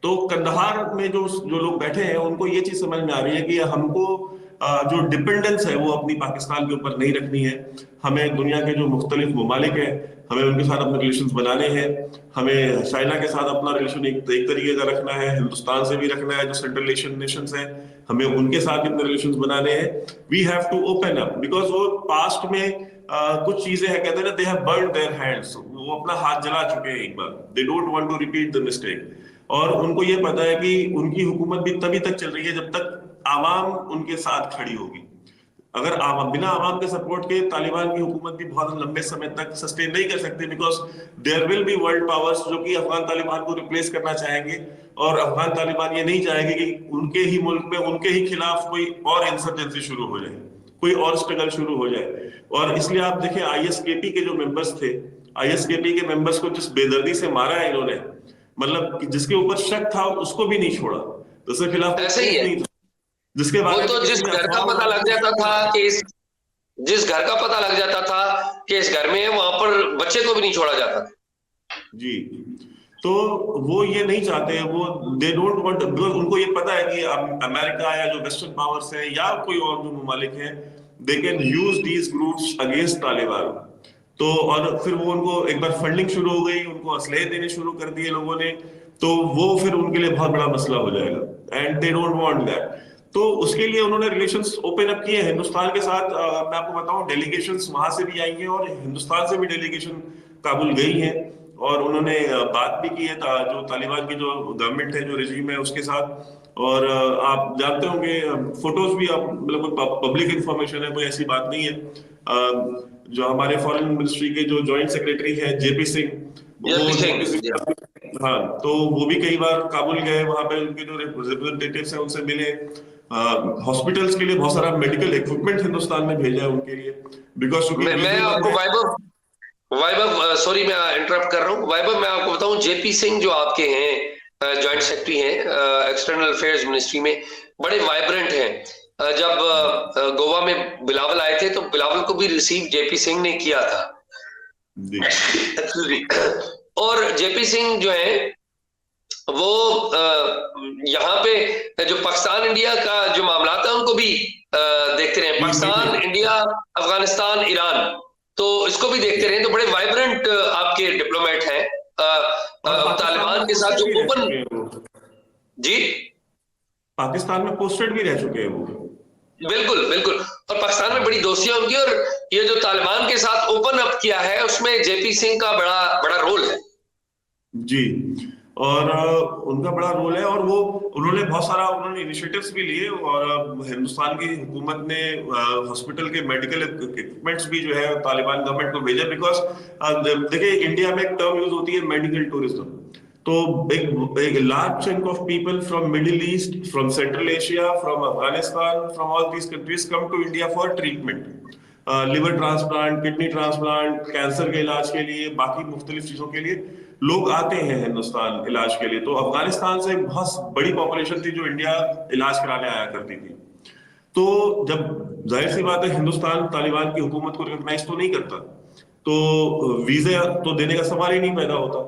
तो कंधार में जो लोग बैठे हैं उनको ये चीज समझ में आ रही है कि हमको जो डिपेंडेंस है वो अपनी पाकिस्तान के ऊपर नहीं रखनी है। हमें दुनिया के जो मुख्तलिफ ममालिक हैं हमें उनके साथ अपने रिलेशंस बनाने हैं। हमें चाइना के साथ अपना रिलेशन एक तरीके का रखना है, हिंदुस्तान से भी रखना है जो सेंट्रल एशियन नेशंस हैं, हमें उनके साथ अपने रिलेशंस बनाने हैं। We have to open up, because वो पास्ट में कुछ चीजें हैं, कहते हैं ना, they have burned their hands, वो अपना हाथ जला चुके हैं एक बार, they don't want to repeat the mistake. और उनको ये पता है कि उनकी हुकूमत भी तभी तक चल रही है जब तक आवाम उनके साथ खड़ी होगी। अगर बिना आवाम के सपोर्ट के तालिबान की हुकूमत भी बहुत लंबे समय तक सस्टेन नहीं कर सकती, because there will be world powers जो कि अफगान तालिबान को रिप्लेस करना चाहेंगे, और अफगान तालिबान ये नहीं चाहेंगे कि उनके ही मुल्क में उनके ही खिलाफ कोई और इंसर्जेंसी शुरू हो जाए, कोई और स्ट्रगल शुरू हो जाए। और इसलिए आप देखिए आईएसकेपी के जो मेंबर्स थे, आईएसकेपी के मेंबर्स को जिस बेदर्दी से मारा है इन्होंने, मतलब जिसके ऊपर शक था उसको भी नहीं छोड़ा, तो उसके खिलाफ ऐसे ही है। जिसके बारे तो जिस घर का पता लग जाता था कि जिस घर का पता लग जाता था कि इस घर में है, वहां पर बच्चे को भी नहीं छोड़ा जाता। जी, तो वो ये नहीं चाहते, वो दे डोंट वांट, बिकॉज उनको ये पता है कि अमेरिका या जो वेस्टर्न पावर्स है या कोई और जो ममालिक है, they can use these groups against Taliban. तो और फिर वो उनको एक बार फंडिंग शुरू हो गई, उनको असलहे देने शुरू कर दिए लोगों ने, तो वो फिर उनके लिए बहुत बड़ा मसला हो जाएगा, and they don't want that. तो उसके लिए उन्होंने रिलेशंस ओपन अप किए हैं हिंदुस्तान के साथ। मैं आपको बताऊं, डेलीगेशंस वहां से भी आई हैं और हिंदुस्तान से भी डेलीगेशन काबुल गई है, और उन्होंने बात भी की है जो तालिबान की जो गवर्नमेंट है, जो रेजिम है, उसके साथ। और आप जानते होंगे, फोटोज भी आप मतलब पब्लिक इंफॉर्मेशन है, कोई ऐसी बात नहीं है। जो हमारे फॉरेन मिनिस्ट्री के जो जॉइंट सेक्रेटरी हैं जेपी सिंह, वो जेपी जेपी सिंह, सिंह, हाँ, तो वो भी कई बार काबुल गए, वहां पे उनके जो रिप्रेजेंटेटिव्स हैं उनसे मिले। हॉस्पिटल्स के लिए बहुत सारा मेडिकल इक्विपमेंट हिंदुस्तान में भेजा है उनके लिए, बिकॉज चूंकि मैं वीजे बंद आपको है। वैभव सॉरी मैं इंटरप्ट कर रहा हूँ। वैभव, मैं आपको बताऊं, जेपी सिंह जो आपके हैं जॉइंट सेक्रेटरी हैं एक्सटर्नल अफेयर्स मिनिस्ट्री में, बड़े वाइब्रेंट हैं। जब गोवा में बिलावल आए थे तो बिलावल को भी रिसीव जेपी सिंह ने किया था। जी Excuse me। और जेपी सिंह जो है वो यहाँ पे जो पाकिस्तान इंडिया का जो मामला था उनको भी देखते रहे, जी जी पाकिस्तान इंडिया अफगानिस्तान ईरान, तो इसको भी देखते रहे। तो बड़े वाइब्रेंट आपके डिप्लोमेट हैं और पाकिस्तान में तालिबान के साथ पोस्टेड जो भी रह ओपन। चुके हैं वो, जी पाकिस्तान में पोस्टेड भी रह चुके हैं वो। बिल्कुल बिल्कुल। और पाकिस्तान में बड़ी दोस्तियां उनकी, और ये जो तालिबान के साथ ओपन अप किया है उसमें जेपी सिंह का बड़ा बड़ा रोल है। जी, और उनका बड़ा रोल है, और वो उन्होंने बहुत सारा उन्होंने इनिशिएटिव्स भी लिए, और हिंदुस्तान की हुकूमत ने हॉस्पिटल के मेडिकल इक्विपमेंट्स भी जो है तालिबान गवर्नमेंट को भेजे, बिकॉज देखिए इंडिया में एक टर्म यूज होती है मेडिकल टूरिज्म। तो एक large chunk of people from middle east, from central Asia, from Afghanistan, from all these countries come to India for treatment, liver transplant, kidney transplant, cancer के इलाज के लिए, बाकी मुख्तलिफ चीजों के लिए लोग आते हैं हिंदुस्तान इलाज के लिए। तो अफगानिस्तान से एक बहुत बड़ी पॉपुलेशन थी जो इंडिया इलाज कराने आया करती थी। तो जब जाहिर सी बात है हिंदुस्तान तालिबान की हुकूमत को रिकॉग्नाइज तो नहीं करता, तो वीजा तो देने का सवाल ही नहीं पैदा होता।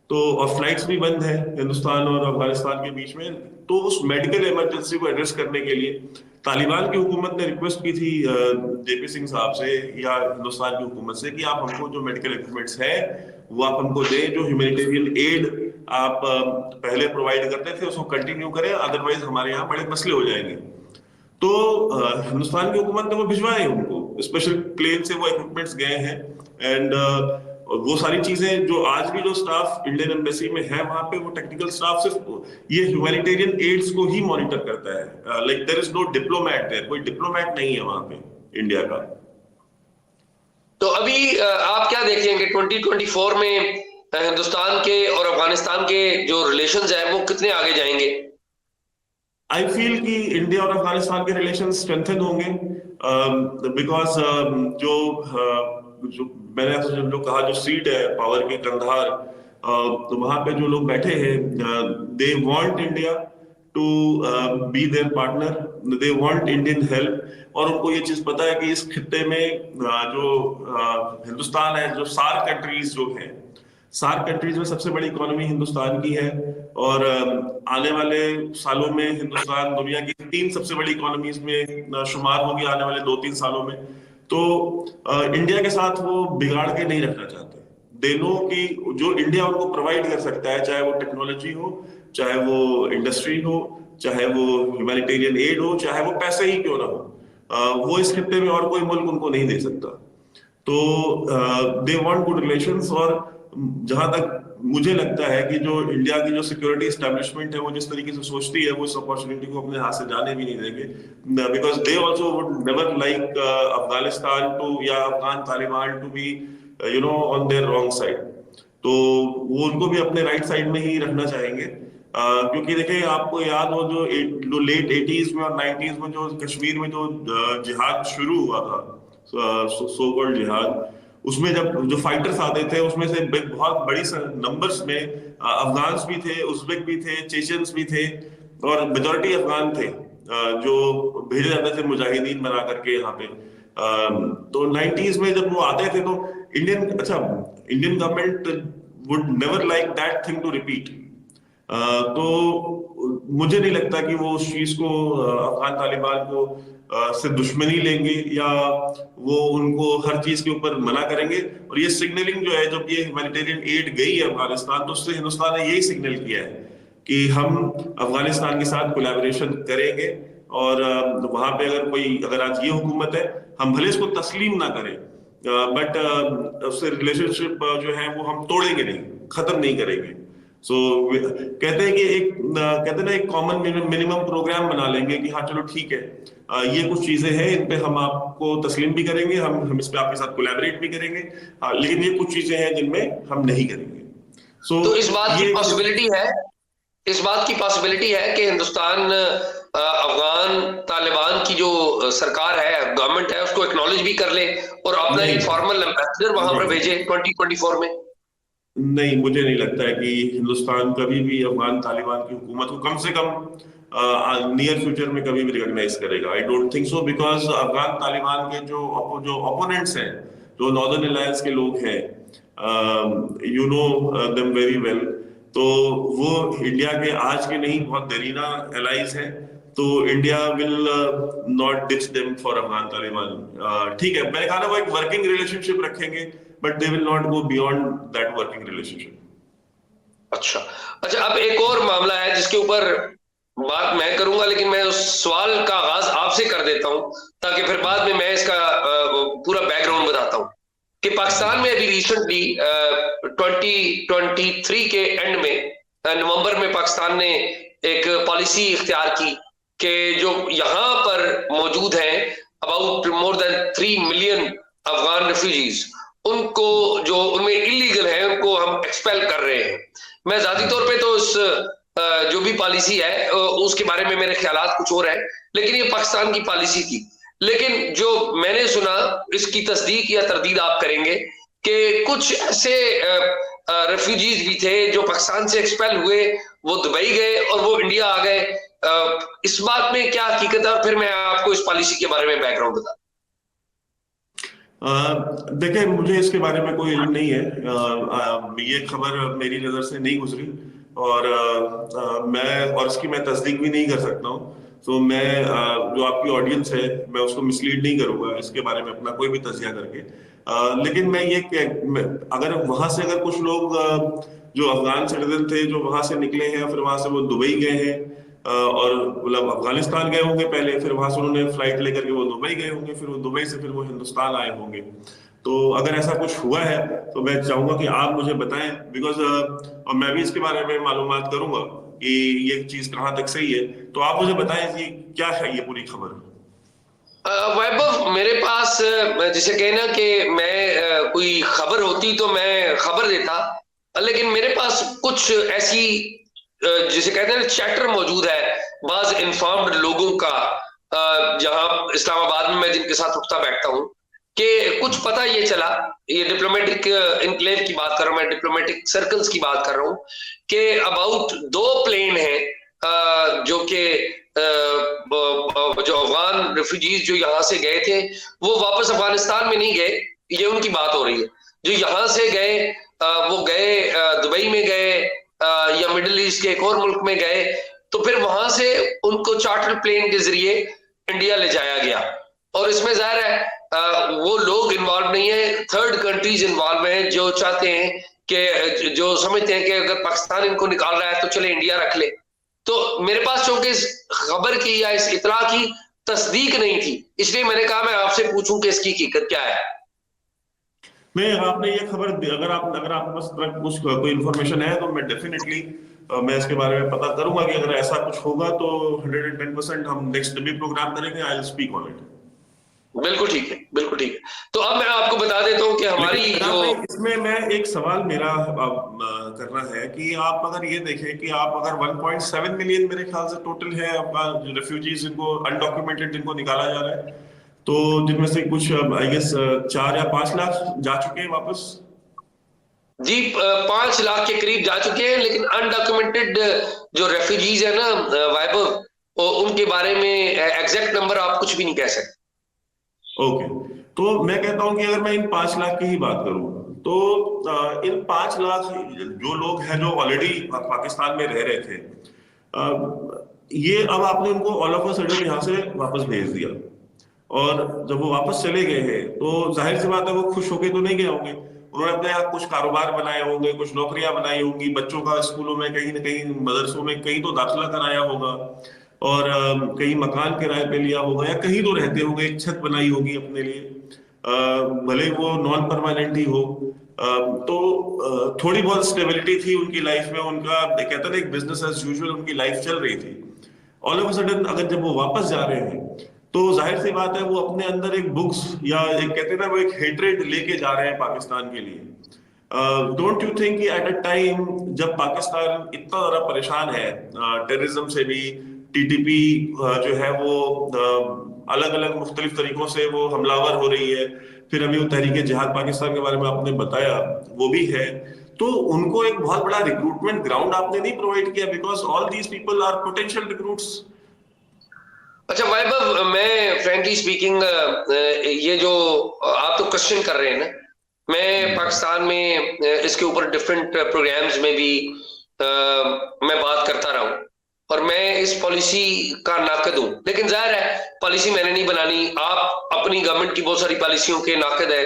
तो और फ्लाइट्स भी बंद है हिंदुस्तान और अफगानिस्तान के बीच में। तो उस मेडिकल इमरजेंसी को एड्रेस करने के लिए तालिबान की हुकूमत ने रिक्वेस्ट की थी जेपी सिंह साहब से या हिंदुस्तान की हुकूमत से कि आप हमको जो मेडिकल इक्विपमेंट्स है वो आप हमको दें, जो ह्यूमैनिटेरियन एड आप पहले प्रोवाइड करते थे उसको कंटिन्यू करें, अदरवाइज हमारे यहाँ बड़े मसले हो जाएंगे। तो हिंदुस्तान की हुकूमत ने वो भिजवाए उनको, स्पेशल प्लेन से वो इक्विपमेंट्स गए हैं। एंड वो सारी चीजें जो आज भी जो स्टाफ इंडियन एम्बेसी में है वहां पे, वो टेक्निकल स्टाफ सिर्फ ये ह्यूमैनिटेरियन एड्स को ही मॉनिटर करता है। Like there is no diplomat there, कोई डिप्लोमैट नहीं है वहां पे इंडिया का। तो अभी आप क्या देखेंगे 2024 में हिंदुस्तान के और अफगानिस्तान के जो रिलेशंस है वो कितने आगे जाएंगे? आई फील कि इंडिया और अफगानिस्तान के रिलेशन स्ट्रेंथन होंगे, बिकॉज जो मैंने आपसे जो कहा, जो सीट है पावर की कंधार, तो वहां पे जो लोग बैठे हैं, they want India to be their partner, they want Indian help. और उनको ये चीज पता है कि इस खित्ते में जो हिंदुस्तान है, जो सार्क कंट्रीज जो हैं, सार्क कंट्रीज में सबसे बड़ी इकोनॉमी हिंदुस्तान की है, और आने वाले सालों में हिंदुस्तान दुनिया की 3 सबसे बड़ी इकोनॉमीज में शुमार होगी आने वाले 2-3 सालों में। तो इंडिया के साथ वो बिगाड़ के नहीं रखना चाहते। दे नो कि जो इंडिया उनको प्रोवाइड कर सकता है, चाहे वो टेक्नोलॉजी हो, चाहे वो इंडस्ट्री हो, चाहे वो ह्यूमैनिटेरियन एड हो, चाहे वो पैसे ही क्यों ना हो, वो इस खित्ते में और कोई मुल्क उनको नहीं दे सकता। तो दे वांट गुड रिलेशंस। और जहां तक मुझे लगता है कि जो इंडिया की जो सिक्योरिटी एस्टेब्लिशमेंट है वो जिस तरीके से सोचती है, वो इस अपॉर्चुनिटी को अपने हाथ से जाने भी नहीं देंगे, because they also would never like Afghanistan to या Afghan Taliban to be on their wrong side. तो वो उनको भी अपने राइट साइड में ही रखना चाहेंगे, क्योंकि देखिए आपको याद हो जो लेट 80s में और 90s में जो कश्मीर में जो जिहाद शुरू हुआ था, सो कॉल्ड जिहाद, उसमें जब जो फाइटर्स आते थे उसमें से बहुत बड़ी नंबर्स में अफगान्स भी थे, उज़्बेक भी थे, चेचन्स भी थे, और मेजोरिटी अफगान थे जो भेजे जाते थे मुजाहिदीन बना करके यहाँ पे। तो 90s में जब वो आते थे तो Indian government would never like that thing to repeat. तो मुझे नहीं लगता कि वो उस चीज को अफगान तालिबान को से दुश्मनी लेंगे या वो उनको हर चीज के ऊपर मना करेंगे। और ये सिग्नलिंग जो है, जब ये ह्यूमैनिटेरियन एड गई है अफगानिस्तान, तो उससे हिंदुस्तान ने यही सिग्नल किया है कि हम अफगानिस्तान के साथ कोलैबोरेशन करेंगे। और वहां पे अगर आज ये हुकूमत है, हम भले इसको तस्लीम ना करें, बट उससे रिलेशनशिप जो है वो हम तोड़ेंगे नहीं, खत्म नहीं करेंगे। सो कहते हैं कि कहते हैं ना, एक कॉमन मिनिमम प्रोग्राम बना लेंगे कि हाँ चलो ठीक है, ये कुछ चीजें हैं, इन पे हम आपको तस्लीम भी करेंगे, हम इस पे आपके साथ कोलैबोरेट भी करेंगे, लेकिन ये कुछ चीजें हैं जिनमें हम नहीं करेंगे। तो इस बात की पॉसिबिलिटी है कि हिंदुस्तान अफगान तालिबान की जो सरकार है, गवर्नमेंट है, उसको एक्नॉलेज भी कर ले और अपना एक फॉर्मल एम्बेसडर वहां पर भेजे 2024 में। नहीं, मुझे नहीं लगता है कि हिंदुस्तान कभी भी अफगान तालिबान की हुकूमत को कम से कम नियर फ्यूचर में कभी भी रिकॉग्नाइज करेगा। I don't think so, because Afghan Taliban के जो ओपोनेंट्स हैं, जो नॉर्दर्न अलायंस के लोग हैं, you know them very well, तो वो इंडिया के आज के नहीं, बहुत देरीना एलाइज हैं। तो India will not ditch them for Afghan Taliban. ठीक है, मैंने कहा ना, वो एक वर्किंग रिलेशनशिप रखेंगे, but they will not go beyond that working relationship. अच्छा, अब एक और मामला है जिसके ऊपर बात मैं करूंगा, लेकिन मैं उस सवाल का आगाज आपसे कर देता हूं ताकि फिर बाद में मैं इसका पूरा बैकग्राउंड बताता हूं कि पाकिस्तान में अभी रिसेंटली 2023 के एंड में, नवंबर में, पाकिस्तान ने एक पॉलिसी इख्तियार की कि जो यहाँ पर मौजूद हैं about more than 3 million Afghan refugees, उनको जो उनमें इलीगल है उनको हम एक्सपेल कर रहे हैं। मैं जाती तौर पे तो उस जो भी पॉलिसी है उसके बारे में मेरे ख्यालात कुछ और है, लेकिन ये पाकिस्तान की पॉलिसी थी। लेकिन जो मैंने सुना, इसकी तस्दीक या तरदीद आप करेंगे कि कुछ ऐसे रेफ्यूजीज भी थे जो पाकिस्तान से एक्सपेल हुए, वो दुबई गए और वो इंडिया आ गए। इस बात में क्या हकीकत है? और फिर मैं आपको इस पॉलिसी के बारे में बैकग्राउंड बता। देखिए, मुझे इसके बारे में कोई इल्म नहीं है, ये खबर मेरी नजर से नहीं गुजरी, और इसकी मैं तस्दीक भी नहीं कर सकता हूँ। तो मैं जो आपकी ऑडियंस है, मैं उसको मिसलीड नहीं करूंगा इसके बारे में अपना कोई भी तजिया करके। लेकिन अगर वहां से कुछ लोग जो अफगान सिटीजन थे, जो वहां से निकले हैं, फिर वहां से वो दुबई गए हैं, और मतलब अफगानिस्तान गए होंगे पहले, फिर वहां से उन्होंने फ्लाइट लेकर के वो दुबई गए होंगे, फिर वो दुबई से फिर वो हिंदुस्तान आए होंगे। तो अगर ऐसा कुछ हुआ है तो मैं चाहूंगा कि आप मुझे बताएं, बिकॉज और मैं भी इसके बारे में मालूमात करूंगा कि ये चीज कहाँ तक सही है। तो आप मुझे बताएं कि क्या है ये पूरी खबर। वैभव, मेरे पास जिसे कहना कि मैं कोई खबर होती तो मैं खबर देता, लेकिन मेरे पास कुछ ऐसी जिसे कहते हैं चैटर मौजूद है बाज इन्फॉर्म्ड लोगों का, जहां इस्लामाबाद में मैं जिनके साथ उठता बैठता हूं, कि कुछ पता ये चला, ये डिप्लोमेटिक इनक्लेव की बात कर रहा हूं मैं, डिप्लोमेटिक सर्कल्स की बात कर रहा हूं, कि अबाउट 2 प्लेन हैं जो कि जो अफगान रेफ्यूजीज जो यहाँ से गए थे वो वापस अफगानिस्तान में नहीं गए, ये उनकी बात हो रही है। जो यहाँ से गए वो गए दुबई में गए या मिडिल ईस्ट के एक और मुल्क में गए, तो फिर वहां से उनको चार्टर प्लेन के जरिए इंडिया ले जाया गया। और इसमें जाहिर है वो लोग इन्वॉल्व नहीं है, थर्ड कंट्रीज इन्वॉल्व हैं जो चाहते हैं कि, जो समझते हैं कि अगर पाकिस्तान इनको निकाल रहा है तो चले इंडिया रख ले। तो मेरे पास चूंकि इस खबर की या इस इतला की तस्दीक नहीं थी, इसलिए मैंने कहा मैं आपसे पूछूं कि इसकी हकीकत क्या है। नहीं, आपने ये खबर, अगर आपके पास कुछ कोई इन्फॉर्मेशन है तो मैं डेफिनेटली मैं इसके बारे में पता करूंगा कि अगर ऐसा कुछ होगा तो 110% हम नेक्स्ट भी प्रोग्राम करेंगे। I will speak on it. बिल्कुल ठीक है, बिल्कुल ठीक है। तो अब मैं आपको बता देता हूं कि हमारी जो इसमें मैं एक सवाल मेरा करना है कि आप अगर ये देखें कि आप अगर 1.7 मिलियन मेरे ख्याल से टोटल है आपका रेफ्यूजीज जिनको अनडॉक्यूमेंटेड जिनको निकाला जा रहा है, तो जिनमें से कुछ आई गेस 4 या 5 लाख जा चुके हैं वापस। जी 5 लाख के करीब जा चुके हैं, लेकिन अनडॉक्यूमेंटेड जो रेफ्यूजीज है ना वैभव, उनके बारे में एग्जैक्ट नंबर आप कुछ भी नहीं कह सकते। ओके, तो मैं कहता हूं कि अगर मैं इन 5 लाख की ही बात करूं तो इन 5 लाख जो लोग हैं जो ऑलरेडी पाकिस्तान में रह रहे थे, ये अब आपने उनको ऑल ऑफ अ सडन यहाँ से वापस भेज दिया, और जब वो वापस चले गए हैं तो जाहिर सी बात है वो खुश होके तो नहीं गए होंगे। उन्होंने अपने यहाँ कुछ कारोबार बनाए होंगे, कुछ नौकरियां बनाई होंगी, बच्चों का स्कूलों में कहीं ना कहीं, मदरसों में कहीं तो दाखिला कराया होगा, और कहीं मकान किराए पे लिया होगा, या कहीं तो रहते होंगे, एक छत बनाई होगी अपने लिए, भले वो नॉन परमानेंट ही हो। तो थोड़ी बहुत स्टेबिलिटी थी उनकी लाइफ में, उनका कहते ना एक बिजनेस एज यूजुअल उनकी लाइफ चल रही थी। ऑल ऑफ अ सडन अगर जब वो वापस जा रहे हैं तो जाहिर सी बात है वो अपने अंदर एक बुक्स, या एक कहते हैं ना वो एक हेट्रेड लेके जा रहे हैं पाकिस्तान के लिए। डोंट यू थिंक कि एट अ टाइम जब पाकिस्तान इतना ज्यादा परेशान है टेररिज्म से भी, टीटीपी जो है वो अलग अलग मुख्तलिफ तरीकों से वो हमलावर हो रही है, फिर अभी वो तहरीक जिहाद पाकिस्तान के बारे में आपने बताया वो भी है, तो उनको एक बहुत बड़ा रिक्रूटमेंट ग्राउंड आपने नहीं प्रोवाइड किया, because all these people are potential recruits. अच्छा वैभव, मैं फ्रेंकली स्पीकिंग ये जो आप तो क्वेश्चन कर रहे हैं ना, मैं पाकिस्तान में इसके ऊपर डिफरेंट प्रोग्राम्स में भी मैं बात करता रहा हूँ, और मैं इस पॉलिसी का नाकद हूँ। लेकिन जाहिर है पॉलिसी मैंने नहीं बनानी, आप अपनी गवर्नमेंट की बहुत सारी पॉलिसियों के नाकद है,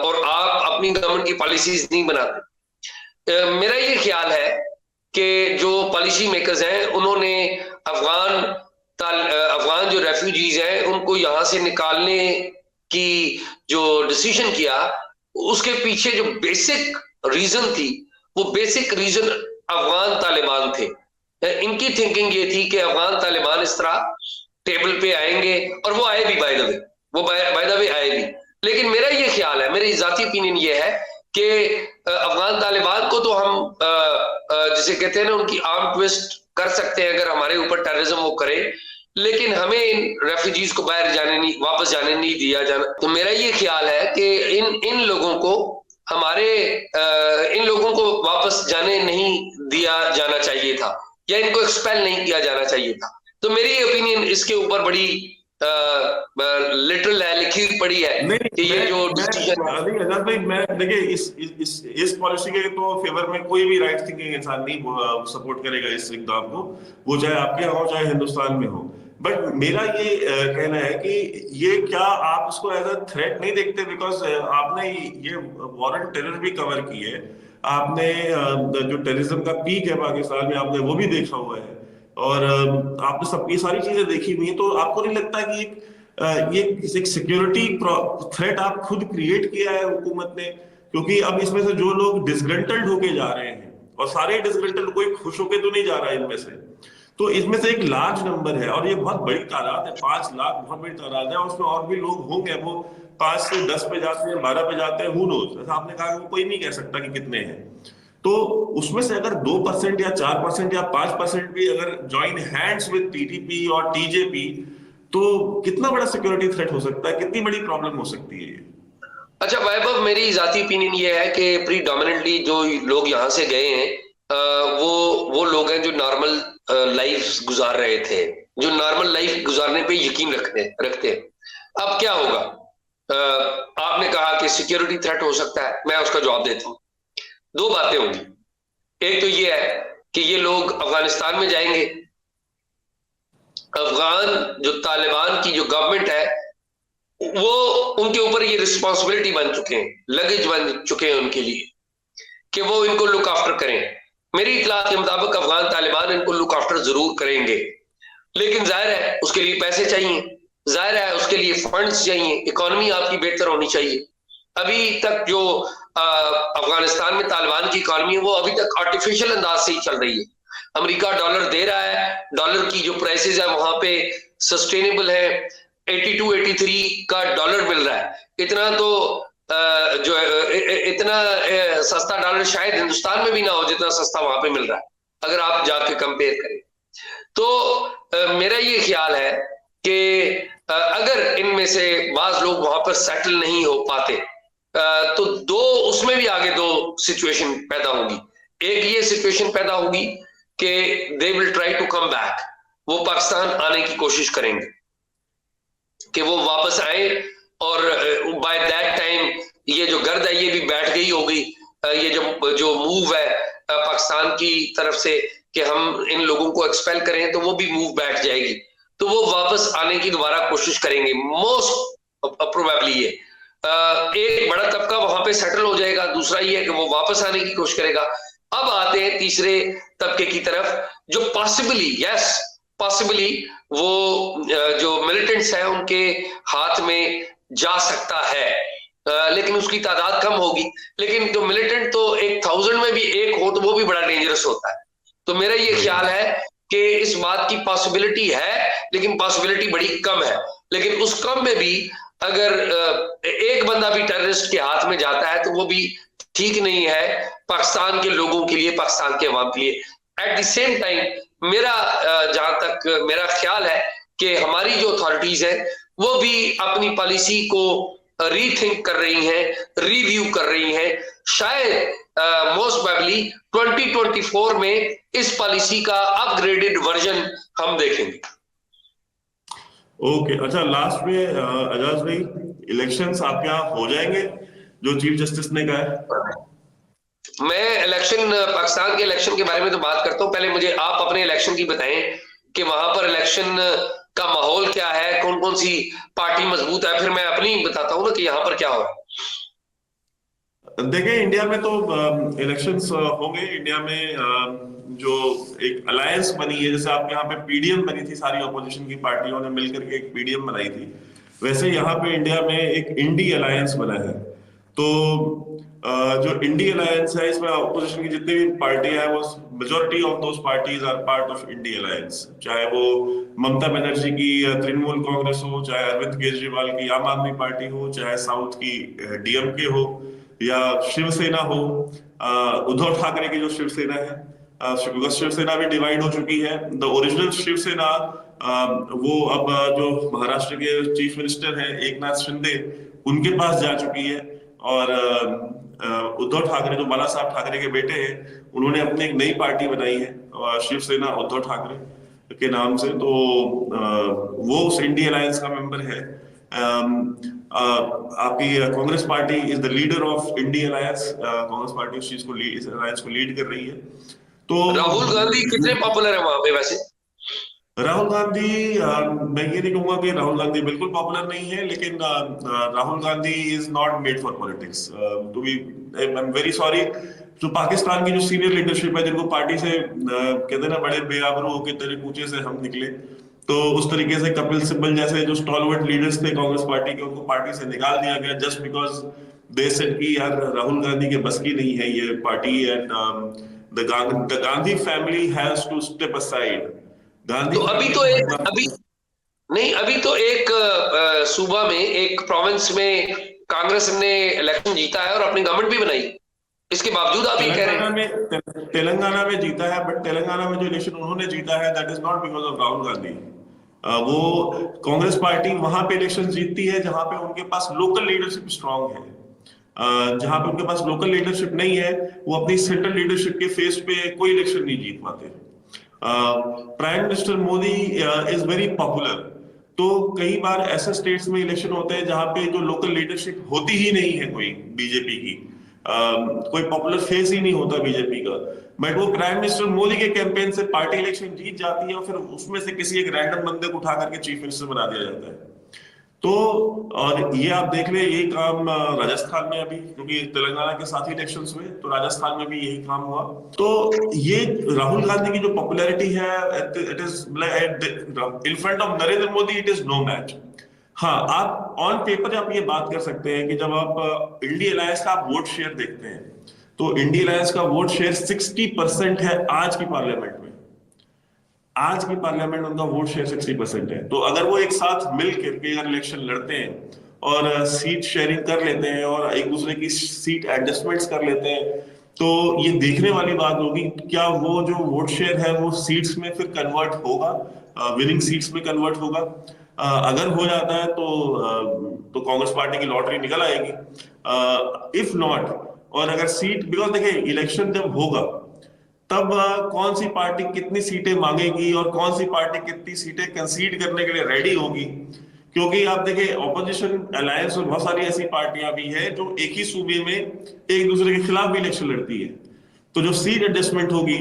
और आप अपनी गवर्नमेंट की पॉलिसीज नहीं बनाते। मेरा ये ख्याल है कि जो पॉलिसी मेकर्स हैं उन्होंने अफगान जो रेफ्यूजीज हैं उनको यहां से निकालने की जो डिसीजन किया, उसके पीछे जो बेसिक रीजन थी, वो बेसिक रीजन अफगान तालिबान थे। इनकी थिंकिंग ये थी कि अफगान तालिबान इस तरह टेबल पे आएंगे, और वो आए भी, बाय द वे आए भी। लेकिन मेरा ये ख्याल है, मेरी जाती ओपिनियन ये है कि अफगान तालिबान को तो हम जिसे कहते हैं ना उनकी आर्म ट्विस्ट कर सकते हैं अगर हमारे ऊपर टेररिज्म वो करे, लेकिन हमें इन रेफ्यूजीज को वापस जाने नहीं दिया जाना। तो मेरा ये ख्याल है कि इन लोगों को वापस जाने नहीं दिया जाना चाहिए था, या इनको एक्सपेल नहीं किया जाना चाहिए था। तो मेरी ओपिनियन इसके ऊपर बड़ी लिटरल है, लिखी पड़ी है कि ये जो डिसीजन है। आजाद भाई, मैं देखिए इस पॉलिसी के तो फेवर में कोई भी राइट थिंकिंग इंसान नहीं सपोर्ट करेगा इस इक़दाम को, वो चाहे आपके यहाँ हो चाहे हिंदुस्तान में हो। बट मेरा ये कहना है कि ये क्या आप इसको एज अ थ्रेट नहीं देखते, बिकॉज आपने ये वॉर ऑन टेरर भी कवर की है, आपने जो टेररिज्म का पीक है पाकिस्तान में आपने वो भी देखा हुआ है, और आपने सब ये सारी चीजें देखी हुई है, तो आपको नहीं लगता कि ये एक सिक्योरिटी थ्रेट आप खुद क्रिएट किया है हुकूमत ने? क्योंकि अब इसमें से जो लोग डिसग्रंटल्ड होके जा रहे हैं, और सारे डिसग्रंटल्ड, कोई खुश होके तो नहीं जा रहा है इनमें से, तो इसमें से एक लार्ज नंबर है, और ये बहुत बड़ी तादाद है, 5 लाख बहुत बड़ी तादाद है, और उसमें और भी लोग होंगे, वो 5 से 10 पे जाते हैं, 12 पे जाते हैं, हु नोज। ऐसा आपने कहा कोई नहीं कह सकता कि कितने हैं, तो उसमें से अगर 2% या 4% या 5% भी अगर ज्वाइन हैंड्स विद टीटीपी और टीजेपी, तो कितना बड़ा सिक्योरिटी थ्रेट हो सकता है, कितनी बड़ी प्रॉब्लम हो सकती है ये? अच्छा वैभव, मेरी जाती ओपिनियन ये है कि प्रीडोमिनेंटली जो लोग यहाँ से गए हैं वो लोग हैं जो नॉर्मल लाइफ गुजार रहे थे, जो नॉर्मल लाइफ गुजारने पे यकीन रखते हैं। अब क्या होगा, आपने कहा कि सिक्योरिटी थ्रेट हो सकता है, मैं उसका जवाब देता हूँ। 2 बातें होंगी, एक तो ये है कि ये लोग अफगानिस्तान में जाएंगे, अफगान जो तालिबान की जो गवर्नमेंट है वो उनके ऊपर ये रिस्पॉन्सिबिलिटी बन चुके हैं, लगेज बन चुके हैं उनके लिए कि वो इनको लुक आफ्टर करें। मेरी इतला के मुताबिक अफगान तालिबान इनको लुक आफ्टर जरूर करेंगे, लेकिन जाहिर है उसके लिए पैसे चाहिए, जाहिर है उसके लिए फंड्स चाहिए, इकोनॉमी आपकी बेहतर होनी चाहिए। अभी तक जो अफगानिस्तान में तालिबान की इकोनॉमी है वो अभी तक आर्टिफिशियल अंदाज से ही चल रही है। अमेरिका डॉलर दे रहा है, डॉलर की जो प्राइसेस है वहां पे सस्टेनेबल है, 82-83 का डॉलर मिल रहा है। इतना तो जो इतना सस्ता डॉलर शायद हिंदुस्तान में भी ना हो जितना सस्ता वहां पे मिल रहा है, अगर आप जाके कंपेयर करें तो। मेरा ये ख्याल है कि अगर इनमें से बाज लोग वहां पर सेटल नहीं हो पाते तो उसमें भी आगे 2 सिचुएशन पैदा होगी। एक ये सिचुएशन पैदा होगी कि they will try to come back, वो पाकिस्तान आने की कोशिश करेंगे कि वो वापस आए, और बाय दैट टाइम ये जो गर्द है ये भी बैठ गई होगी। ये जो मूव है पाकिस्तान की तरफ से कि हम इन लोगों को एक्सपेल करें, तो वो भी मूव बैठ जाएगी। तो वो वापस आने की दोबारा कोशिश करेंगे मोस्ट प्रोबेबली। ये एक बड़ा तबका वहां पे सेटल हो जाएगा, दूसरा ये है कि वो वापस आने की कोशिश करेगा। अब आते हैं तीसरे तबके की तरफ, जो पॉसिबली वो जो मिलिटेंट्स है उनके हाथ में जा सकता है, लेकिन उसकी तादाद कम होगी। लेकिन जो मिलिटेंट तो 1000 में भी एक हो तो वो भी बड़ा डेंजरस होता है। तो मेरा ये ख्याल है कि इस बात की पॉसिबिलिटी है, लेकिन पॉसिबिलिटी बड़ी कम है। लेकिन उस कम में भी अगर एक बंदा भी टेररिस्ट के हाथ में जाता है तो वो भी ठीक नहीं है पाकिस्तान के लोगों के लिए, पाकिस्तान के अवाम के लिए। एट द सेम टाइम मेरा जहां तक मेरा ख्याल है कि हमारी जो अथॉरिटीज है वो भी अपनी पॉलिसी को रीथिंक कर रही हैं, रिव्यू कर रही हैं। शायद मोस्ट प्रोबेबली 2024 में इस पॉलिसी का अपग्रेडेड वर्जन हम देखेंगे। ओके, अच्छा, लास्ट में एजाज भाई, इलेक्शंस आपके यहाँ हो जाएंगे जो चीफ जस्टिस ने कहा है? मैं इलेक्शन, पाकिस्तान के इलेक्शन के बारे में तो बात करता हूँ, पहले मुझे आप अपने इलेक्शन की बताएं कि वहां पर इलेक्शन का माहौल क्या है, कौन कौन सी पार्टी मजबूत है, फिर मैं अपनी बताता हूँ ना कि यहाँ पर क्या हो रहा है। देखिए, इंडिया में तो इलेक्शंस होंगे। इंडिया में जो एक अलायंस बनी है, जैसे आपके यहाँ पे पीडीएम बनी थी, सारी ऑपोजिशन की पार्टियों ने मिलकर के एक पीडीएम बनाई थी, वैसे यहाँ पे इंडिया में एक इंडी अलायंस बना है। तो जो इंडी अलायंस है, इसमें ऑपोजिशन की जितनी भी पार्टियां हैं, वो majority of those parties are part of INDI alliance. चाहे वो ममता बनर्जी की तृणमूल कांग्रेस हो, चाहे अरविंद केजरीवाल की आम आदमी पार्टी हो, चाहे साउथ की डीएमके हो, या शिवसेना हो, उद्धव ठाकरे की जो शिवसेना है, शिवसेना भी डिवाइड हो चुकी है। द ओरिजिनल शिवसेना, वो अब जो महाराष्ट्र के चीफ मिनिस्टर हैं एकनाथ शिंदे, उनके पास जा चुकी है। और उद्धव ठाकरे, जो बाला साहब ठाकरे के बेटे हैं, उन्होंने अपनी एक नई पार्टी बनाई है शिवसेना उद्धव ठाकरे के नाम से। तो वो उस इंडी अलायंस का मेंबर है। आपकी Congress party is the leader of INDI alliance. Congress party उस चीज को, इस अलायंस को लीड कर रही है। तो राहुल गांधी कितने पॉपुलर है वहां पे वैसे? राहुल गांधी, मैं ये नहीं कहूंगा कि राहुल गांधी बिल्कुल पॉपुलर नहीं है, लेकिन Rahul Gandhi is not made for politics. To be, I am very sorry. तो पाकिस्तान की जो सीनियर लीडरशिप है, जिनको पार्टी से कहते हैं ना, बड़े बेआबरू होके तेरे कूचे से हम निकले, तो उस तरीके से कपिल सिब्बल जैसे जो स्टॉलवर्ट लीडर्स थे कांग्रेस पार्टी के, उनको पार्टी से निकाल दिया गया जस्ट बिकॉज दे सेड कि यार राहुल गांधी के बस की नहीं है ये party, and the Gandhi family has to step aside. तो अभी तो एक सूबा में, एक प्रोविंस में कांग्रेस ने इलेक्शन जीता है और अपनी गवर्नमेंट भी बनाई, इसके बावजूद आप ये कह रहे हैं? तेलंगाना में जीता है, बट तेलंगाना में जो इलेक्शन उन्होंने जीता है, that is not because of Rahul Gandhi. वो कांग्रेस पार्टी वहां पे इलेक्शन जीतती है जहां पे उनके पास लोकल लीडरशिप स्ट्रांग है। जहां पे उनके पास लोकल लीडरशिप नहीं है, वो अपनी सेंट्रल लीडरशिप के फेस पे कोई इलेक्शन नहीं जीत पाते। Prime minister Modi is very popular. तो कई बार ऐसे स्टेट्स में इलेक्शन होते हैं जहां पे जो लोकल लीडरशिप होती ही नहीं है कोई बीजेपी की, कोई पॉपुलर फेस ही नहीं होता बीजेपी का, बट वो प्राइम मिनिस्टर मोदी के कैंपेन से पार्टी इलेक्शन जीत जाती है और फिर उसमें से किसी एक रैंडम बंदे को उठा करके चीफ मिनिस्टर बना दिया जाता है। तो और ये आप देख ले, यही काम राजस्थान में अभी, क्योंकि तेलंगाना के साथ ही इलेक्शंस हुए, तो राजस्थान में भी यही काम हुआ। तो ये राहुल गांधी की जो पॉपुलैरिटी है, it is in front of Narendra Modi, it is no match. हाँ, आप ऑन पेपर आप ये बात कर सकते हैं कि जब आप इंडी अलायंस का आप वोट शेयर देखते हैं, तो इंडी अलायंस का वोट शेयर 60% है आज की पार्लियामेंट में। आज की पार्लियामेंट उनका वोट शेयर 60% है। तो अगर वो एक साथ मिल करके अगर इलेक्शन लड़ते हैं और सीट शेयरिंग कर लेते हैं और एक दूसरे की सीट एडजस्टमेंट्स कर लेते हैं, तो ये देखने वाली बात होगी क्या वो जो वोट शेयर है वो सीट्स में फिर कन्वर्ट होगा, विनिंग सीट्स में कन्वर्ट होगा। अगर हो जाता है तो कांग्रेस पार्टी की लॉटरी निकल आएगी। इफ नॉट, और अगर सीट, बिकॉज देखिए इलेक्शन जब होगा तब कौन सी पार्टी कितनी सीटें मांगेगी और कौन सी पार्टी कितनी सीटें कंसीड करने के लिए रेडी होगी, क्योंकि आप देखें ऑपोजिशन अलायंस में बहुत सारी ऐसी पार्टियां भी हैं जो एक ही सूबे में एक दूसरे के खिलाफ भी इलेक्शन लड़ती है। तो जो सीट एडजस्टमेंट होगी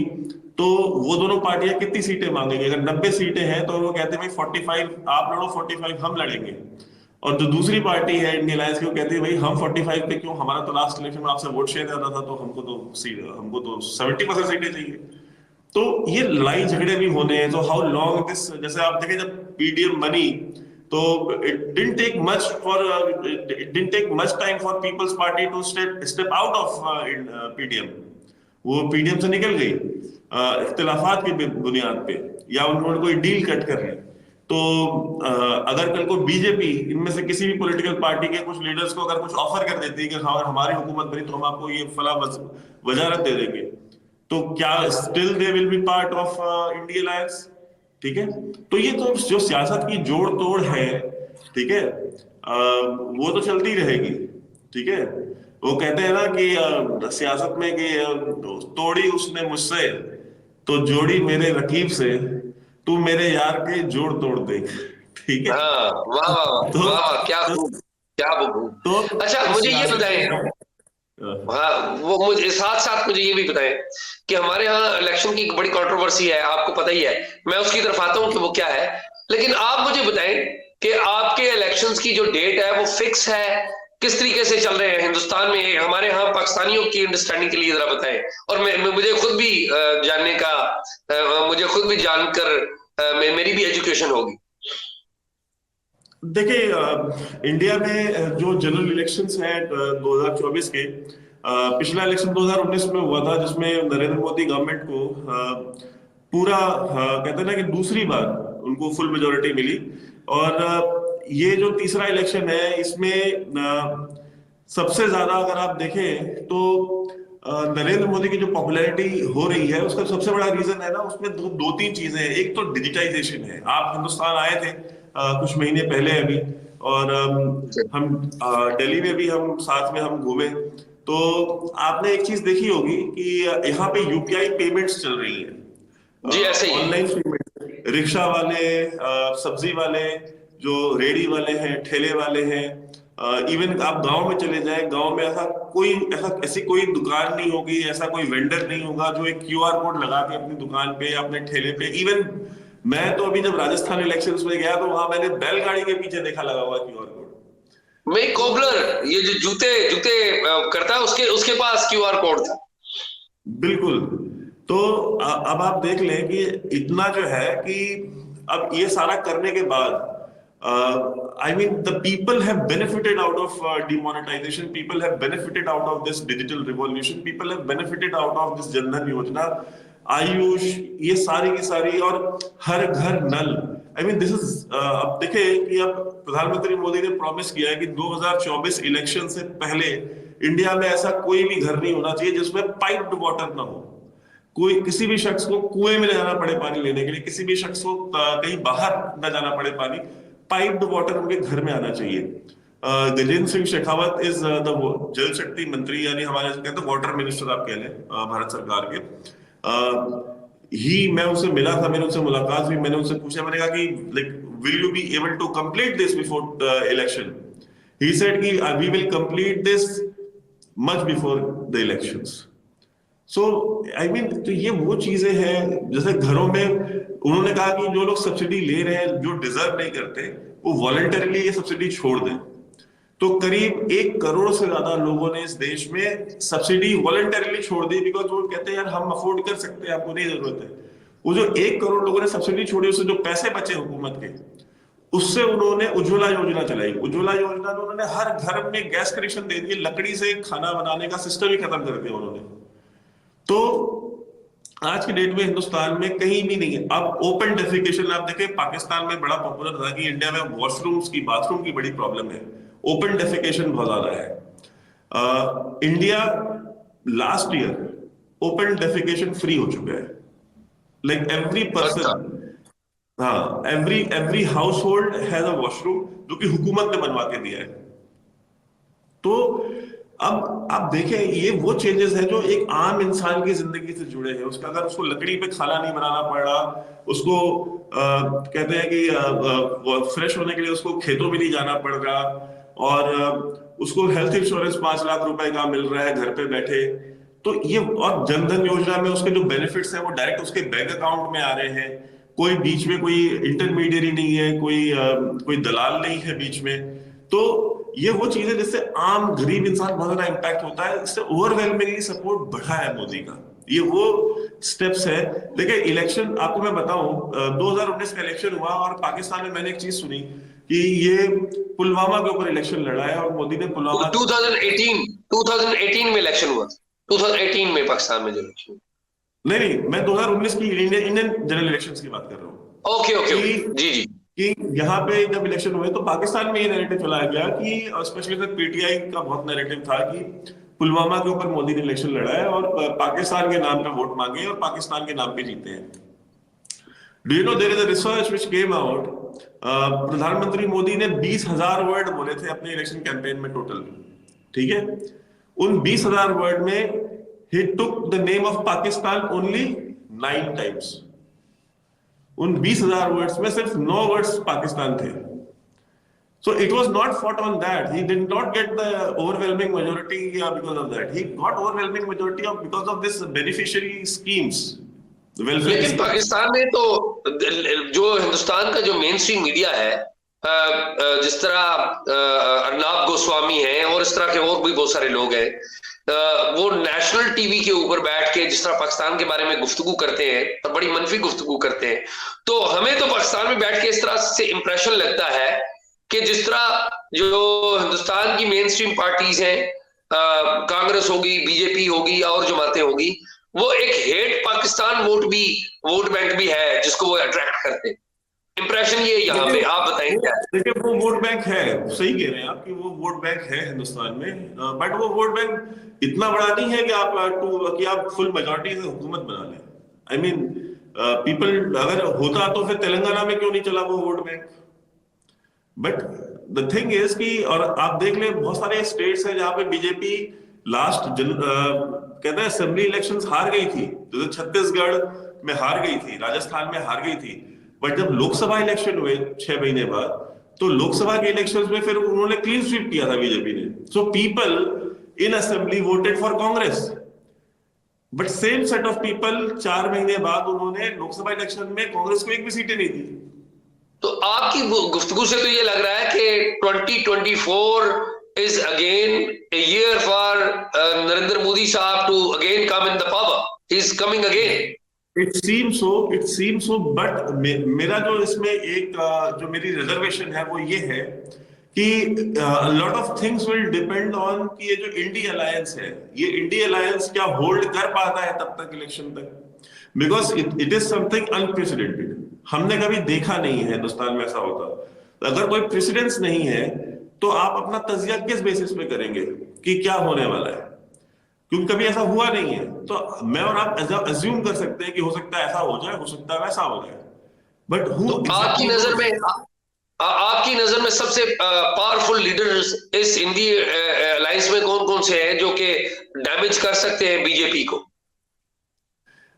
तो वो दोनों पार्टियां कितनी सीटें मांगेंगी? अगर 90 सीटें हैं तो वो कहते हैं भाई 45 आप लड़ो, 45 हम लड़ेंगे। और जो दूसरी पार्टी है इंडियन अलायंस की, वो कहती है भाई हम 45 पे क्यों, हमारा तो लास्ट इलेक्शन में आपसे वोट शेयर ज्यादा था, तो हमको तो 70% सीटें चाहिए। तो ये लड़ाई झगड़े भी होने हैं। तो हाउ लॉन्ग दिस, जैसे आप देखें जब पीडीएम बनी तो it didn't take much time for People's Party to step out of PDM. वो पीडीएम से निकल गई इख्तिलाफात की बुनियाद पे, या उन्होंने कोई डील कट कर ली। तो अगर कल को बीजेपी इनमें से किसी भी पॉलिटिकल पार्टी के कुछ लीडर्स को अगर कुछ ऑफर कर देती है कि हाँ हमारी हुकूमत बनी तो हम आपको ये फला वजारत दे देंगे, तो क्या still they will be part of India alliance? ठीक है। तो ये तो जो सियासत की जोड़ तोड़ है, ठीक है, वो तो चलती रहेगी। ठीक है। वो कहते हैं ना कि सियासत में कि तोड़ी उसने मुझसे तो जोड़ी मेरे रकीब से, तू मेरे यार के जोड़ तोड़ दे। ठीक है। हाँ, वाह वाह वाह तो वाह वाह, क्या तो, खूब, क्या खूब। तो अच्छा, मुझे ये सियासत बताएं, में हाँ वो मुझे साथ साथ मुझे ये भी बताएं कि हमारे यहाँ इलेक्शन की एक बड़ी कंट्रोवर्सी है, आपको पता ही है, मैं उसकी तरफ आता हूँ कि वो क्या है। लेकिन आप मुझे बताएं कि आपके इलेक्शंस की जो डेट है वो फिक्स है, किस तरीके से चल रहे हैं हिंदुस्तान में, हमारे यहाँ पाकिस्तानियों की अंडरस्टैंडिंग के लिए जरा बताएं। और मुझे खुद भी जानने का, मुझे खुद भी जानकर मेरी भी एजुकेशन होगी। देखिए इंडिया में जो जनरल इलेक्शंस हैं 2024 के, पिछला इलेक्शन 2019 में हुआ था जिसमें नरेंद्र मोदी गवर्नमेंट को पूरा कहते हैं ना कि दूसरी बार उनको फुल मेजोरिटी मिली। और ये जो तीसरा इलेक्शन है इसमें सबसे ज्यादा अगर आप देखें तो नरेंद्र मोदी की जो पॉपुलैरिटी हो रही है उसका सबसे बड़ा रीजन है ना, उसमें दो तीन चीजें हैं। एक तो डिजिटाइजेशन है। आप हिंदुस्तान आए थे कुछ महीने पहले अभी, और हम दिल्ली में भी हम साथ में हम घूमे, तो आपने एक चीज देखी होगी कि यहाँ पे यूपीआई पेमेंट्स चल रही जी हैं, ऐसे ही। Online payment. रिक्शा वाले, सब्जी वाले, जो रेडी वाले हैं, ठेले वाले हैं, इवन आप गांव में चले जाएं, गांव में ऐसी कोई दुकान नहीं होगी, ऐसा कोई वेंडर नहीं होगा जो एक क्यूआर कोड लगा के अपनी दुकान पे या अपने ठेले पे। इवन मैं तो अभी जब राजस्थान इलेक्शंस में गया तो वहां मैंने बैलगाड़ी के पीछे देखा लगा हुआ क्यूआर कोड। मैं तो कोबलर, ये जो जूते जूते करता है, उसके उसके पास क्यूआर कोड था। बिल्कुल। तो अब आप देख लें कि इतना जो है कि अब ये सारा करने के बाद I mean, the people have benefited out of demonetization. People have benefited out of this digital revolution. People have benefited out of this Jan Dhan योजना, आयुष, ये सारी की सारी, और हर घर नल। I mean, this is अब देखे कि अब प्रधानमंत्री मोदी ने प्रॉमिस किया है कि 2024 इलेक्शन से पहले इंडिया में ऐसा कोई भी घर नहीं होना चाहिए जिसमें पाइप्ड वाटर ना हो। कोई किसी भी शख्स को कुएं में जाना पड़े पानी लेने के लिए, किसी भी शख्स को कहीं बाहर न जाना पड़े पानी, पाइप्ड वाटर उनके घर में आना चाहिए। गजेंद्र सिंह शेखावत इज द जल शक्ति मंत्री, यानी हमारे कहते हैं वाटर मिनिस्टर आप कह लें भारत सरकार के। मैं उनसे मिला था, मैंने उनसे मुलाकात हुई, मैंने उनसे पूछा, मैंने कहा कि like will you be able to complete this before election? He said कि we will complete this much before the elections. So I mean, तो ये वो चीजें हैं। जैसे घरों में उन्होंने कहा कि जो लोग सब्सिडी ले रहे हैं, जो डिजर्व नहीं करते, वो वॉलंटरीली ये सब्सिडी छोड़ दें। तो करीब 1 करोड़ से ज्यादा लोगों ने इस देश में सब्सिडी वॉलंटरीली छोड़ दी, बिकॉज वो कहते हैं यार हम अफोर्ड कर सकते हैं, आपको नहीं जरूरत है। वो जो 1 करोड़ लोगों ने सब्सिडी छोड़ी, उससे जो पैसे बचे हुकूमत के, उससे उन्होंने उज्ज्वला योजना चलाई। उज्ज्वला योजना में उन्होंने हर घर में गैस कनेक्शन दे दिए, लकड़ी से खाना बनाने का सिस्टम ही खत्म कर दिया उन्होंने। तो आज की डेट में हिंदुस्तान में कहीं भी नहीं है। अब ओपन डेफिकेशन आप देखें, पाकिस्तान में बड़ा पॉपुलर था कि इंडिया में वॉशरूम्स की, बाथरूम की बड़ी प्रॉब्लम है, ओपन डेफिकेशन बहुत ज्यादा है। India last year open defecation free हो चुका है। लाइक एवरी पर्सन, हाँ, every house hold has a washroom जो कि हुकूमत ने बनवा के दिया है। तो अब आप देखें, ये वो चेंजेस हैं जो एक आम इंसान की जिंदगी से जुड़े हैं। उसका अगर उसको लकड़ी पे खाना नहीं बनाना पड़ रहा, उसको कहते हैं कि फ्रेश होने के लिए उसको खेतों में नहीं जाना पड़ रहा, और उसको हेल्थ इंश्योरेंस 5 लाख रुपए का मिल रहा है घर पे बैठे। तो ये, और जनधन योजना में उसके जो बेनिफिट्स हैं वो डायरेक्ट उसके बैंक अकाउंट में आ रहे हैं। कोई बीच में कोई इंटरमीडियरी नहीं है, कोई दलाल नहीं है बीच में। तो ये वो चीजें जिससे आम गरीब इंसान बहुत ज्यादा इम्पैक्ट होता है। इससे ओवरवेलमिंगली सपोर्ट बढ़ा है मोदी का। ये वो स्टेप्स है। देखिए, इलेक्शन आपको मैं बताऊं, 2019 का इलेक्शन हुआ और पाकिस्तान में मैंने एक चीज सुनी कि ये पुलवामा के ऊपर इलेक्शन लड़ा है और मोदी ने पुलवामा 2018 2018 में इलेक्शन हुआ, 2018 में पाकिस्तान में जो इलेक्शन। नहीं नहीं, मैं 2019 की इंडियन जनरल इलेक्शंस की बात कर रहा हूँ। ओके ओके कि ओके, जी जी। कि यहाँ पे जब इलेक्शन हुए तो पाकिस्तान में ये नैरेटिव चलाया गया कि, स्पेशली पीटीआई का बहुत नैरेटिव था कि पुलवामा के ऊपर मोदी ने इलेक्शन लड़ा है और पाकिस्तान के नाम पे वोट मांगे और पाकिस्तान के नाम पे जीते हैं। Do you know, there is a research which came out, प्रधानमंत्री मोदी ने 20,000 वर्ड बोले थे अपने इलेक्शन कैंपेन में टोटल। ठीक है, उन 20,000 वर्ड में he took the name of Pakistan only 9 times। उन 20,000 वर्ड्स में सिर्फ 9 वर्ड्स पाकिस्तान थे। So it was not fought on that. He did not get the overwhelming majority because of that. He got overwhelming majority because of this beneficiary schemes, welfare लेकिन schemes। Pakistan में तो जो हिंदुस्तान का जो मेन स्ट्रीम मीडिया है, जिस तरह अर्नाब गोस्वामी है और इस तरह के और भी बहुत सारे लोग हैं, वो नेशनल टीवी के ऊपर बैठ के जिस तरह पाकिस्तान के बारे में गुफ्तगू करते हैं और बड़ी मनफी गुफ्तगू करते हैं, तो हमें तो पाकिस्तान में बैठ के इस तरह से इंप्रेशन लगता है कि जिस तरह जो हिंदुस्तान की मेन स्ट्रीम पार्टीज हैं, कांग्रेस होगी, बीजेपी होगी और जमातें होगी, वो एक हेट पाकिस्तान वोट बैंक भी है जिसको वो अट्रैक्ट करते हैं। इंप्रेशन ये यहाँ पे, आप बताएं क्या है? देखिए, वो वोट बैंक है, सही कह रहे हैं आप कि वो वोट बैंक है हिंदुस्तान में, बट वो वोट बैंक इतना बड़ा नहीं है कि आप फुल मेजोरिटी से हुकूमत बना लें। आई मीन, पीपल, अगर होता तो फिर तेलंगाना में क्यों नहीं चला वो vote bank? But the thing is कि, और आप देख लें, बहुत सारे स्टेट्स हैं जहां पे बीजेपी कहते हैं असेंबली इलेक्शंस हार गई थी, जैसे छत्तीसगढ़ में हार गई थी, राजस्थान में हार गई थी। बट जब लोकसभा इलेक्शन हुए 6 महीने बाद, तो लोकसभा के इलेक्शंस में फिर उन्होंने क्लीन स्वीप किया था बीजेपी ने। So people in assembly voted for Congress, but same set of people 4 महीने बाद उन्होंने लोकसभा इलेक्शन में कांग्रेस को एक भी सीटें नहीं दी। तो आपकी गुफ्तगू से तो ये लग रहा है कि 2024 is again a year for Narendra Modi साहब to again come in the power. He is coming again. It seems so, but मेरा जो इसमें एक जो मेरी रिजर्वेशन है वो ये है कि lot of things will depend on कि ये जो इंडी अलायंस है, ये इंडी अलायंस क्या होल्ड कर पाता है तब तक इलेक्शन तक, because it is something unprecedented. हमने कभी देखा नहीं है हिंदुस्तान में ऐसा होता। अगर कोई प्रेसिडेंस नहीं है तो आप अपना तजिया किस बेसिस पे करेंगे कि क्या होने वाला है, क्योंकि कभी ऐसा हुआ नहीं है। तो मैं और आप अज्यूम कर सकते हैं कि हो सकता है ऐसा हो जाए, हो सकता है वैसा हो जाए, बट तो आपकी नजर में सबसे पावरफुल लीडर्स इस इंडी अलायंस में कौन कौन से हैं जो कि डैमेज कर सकते हैं बीजेपी को?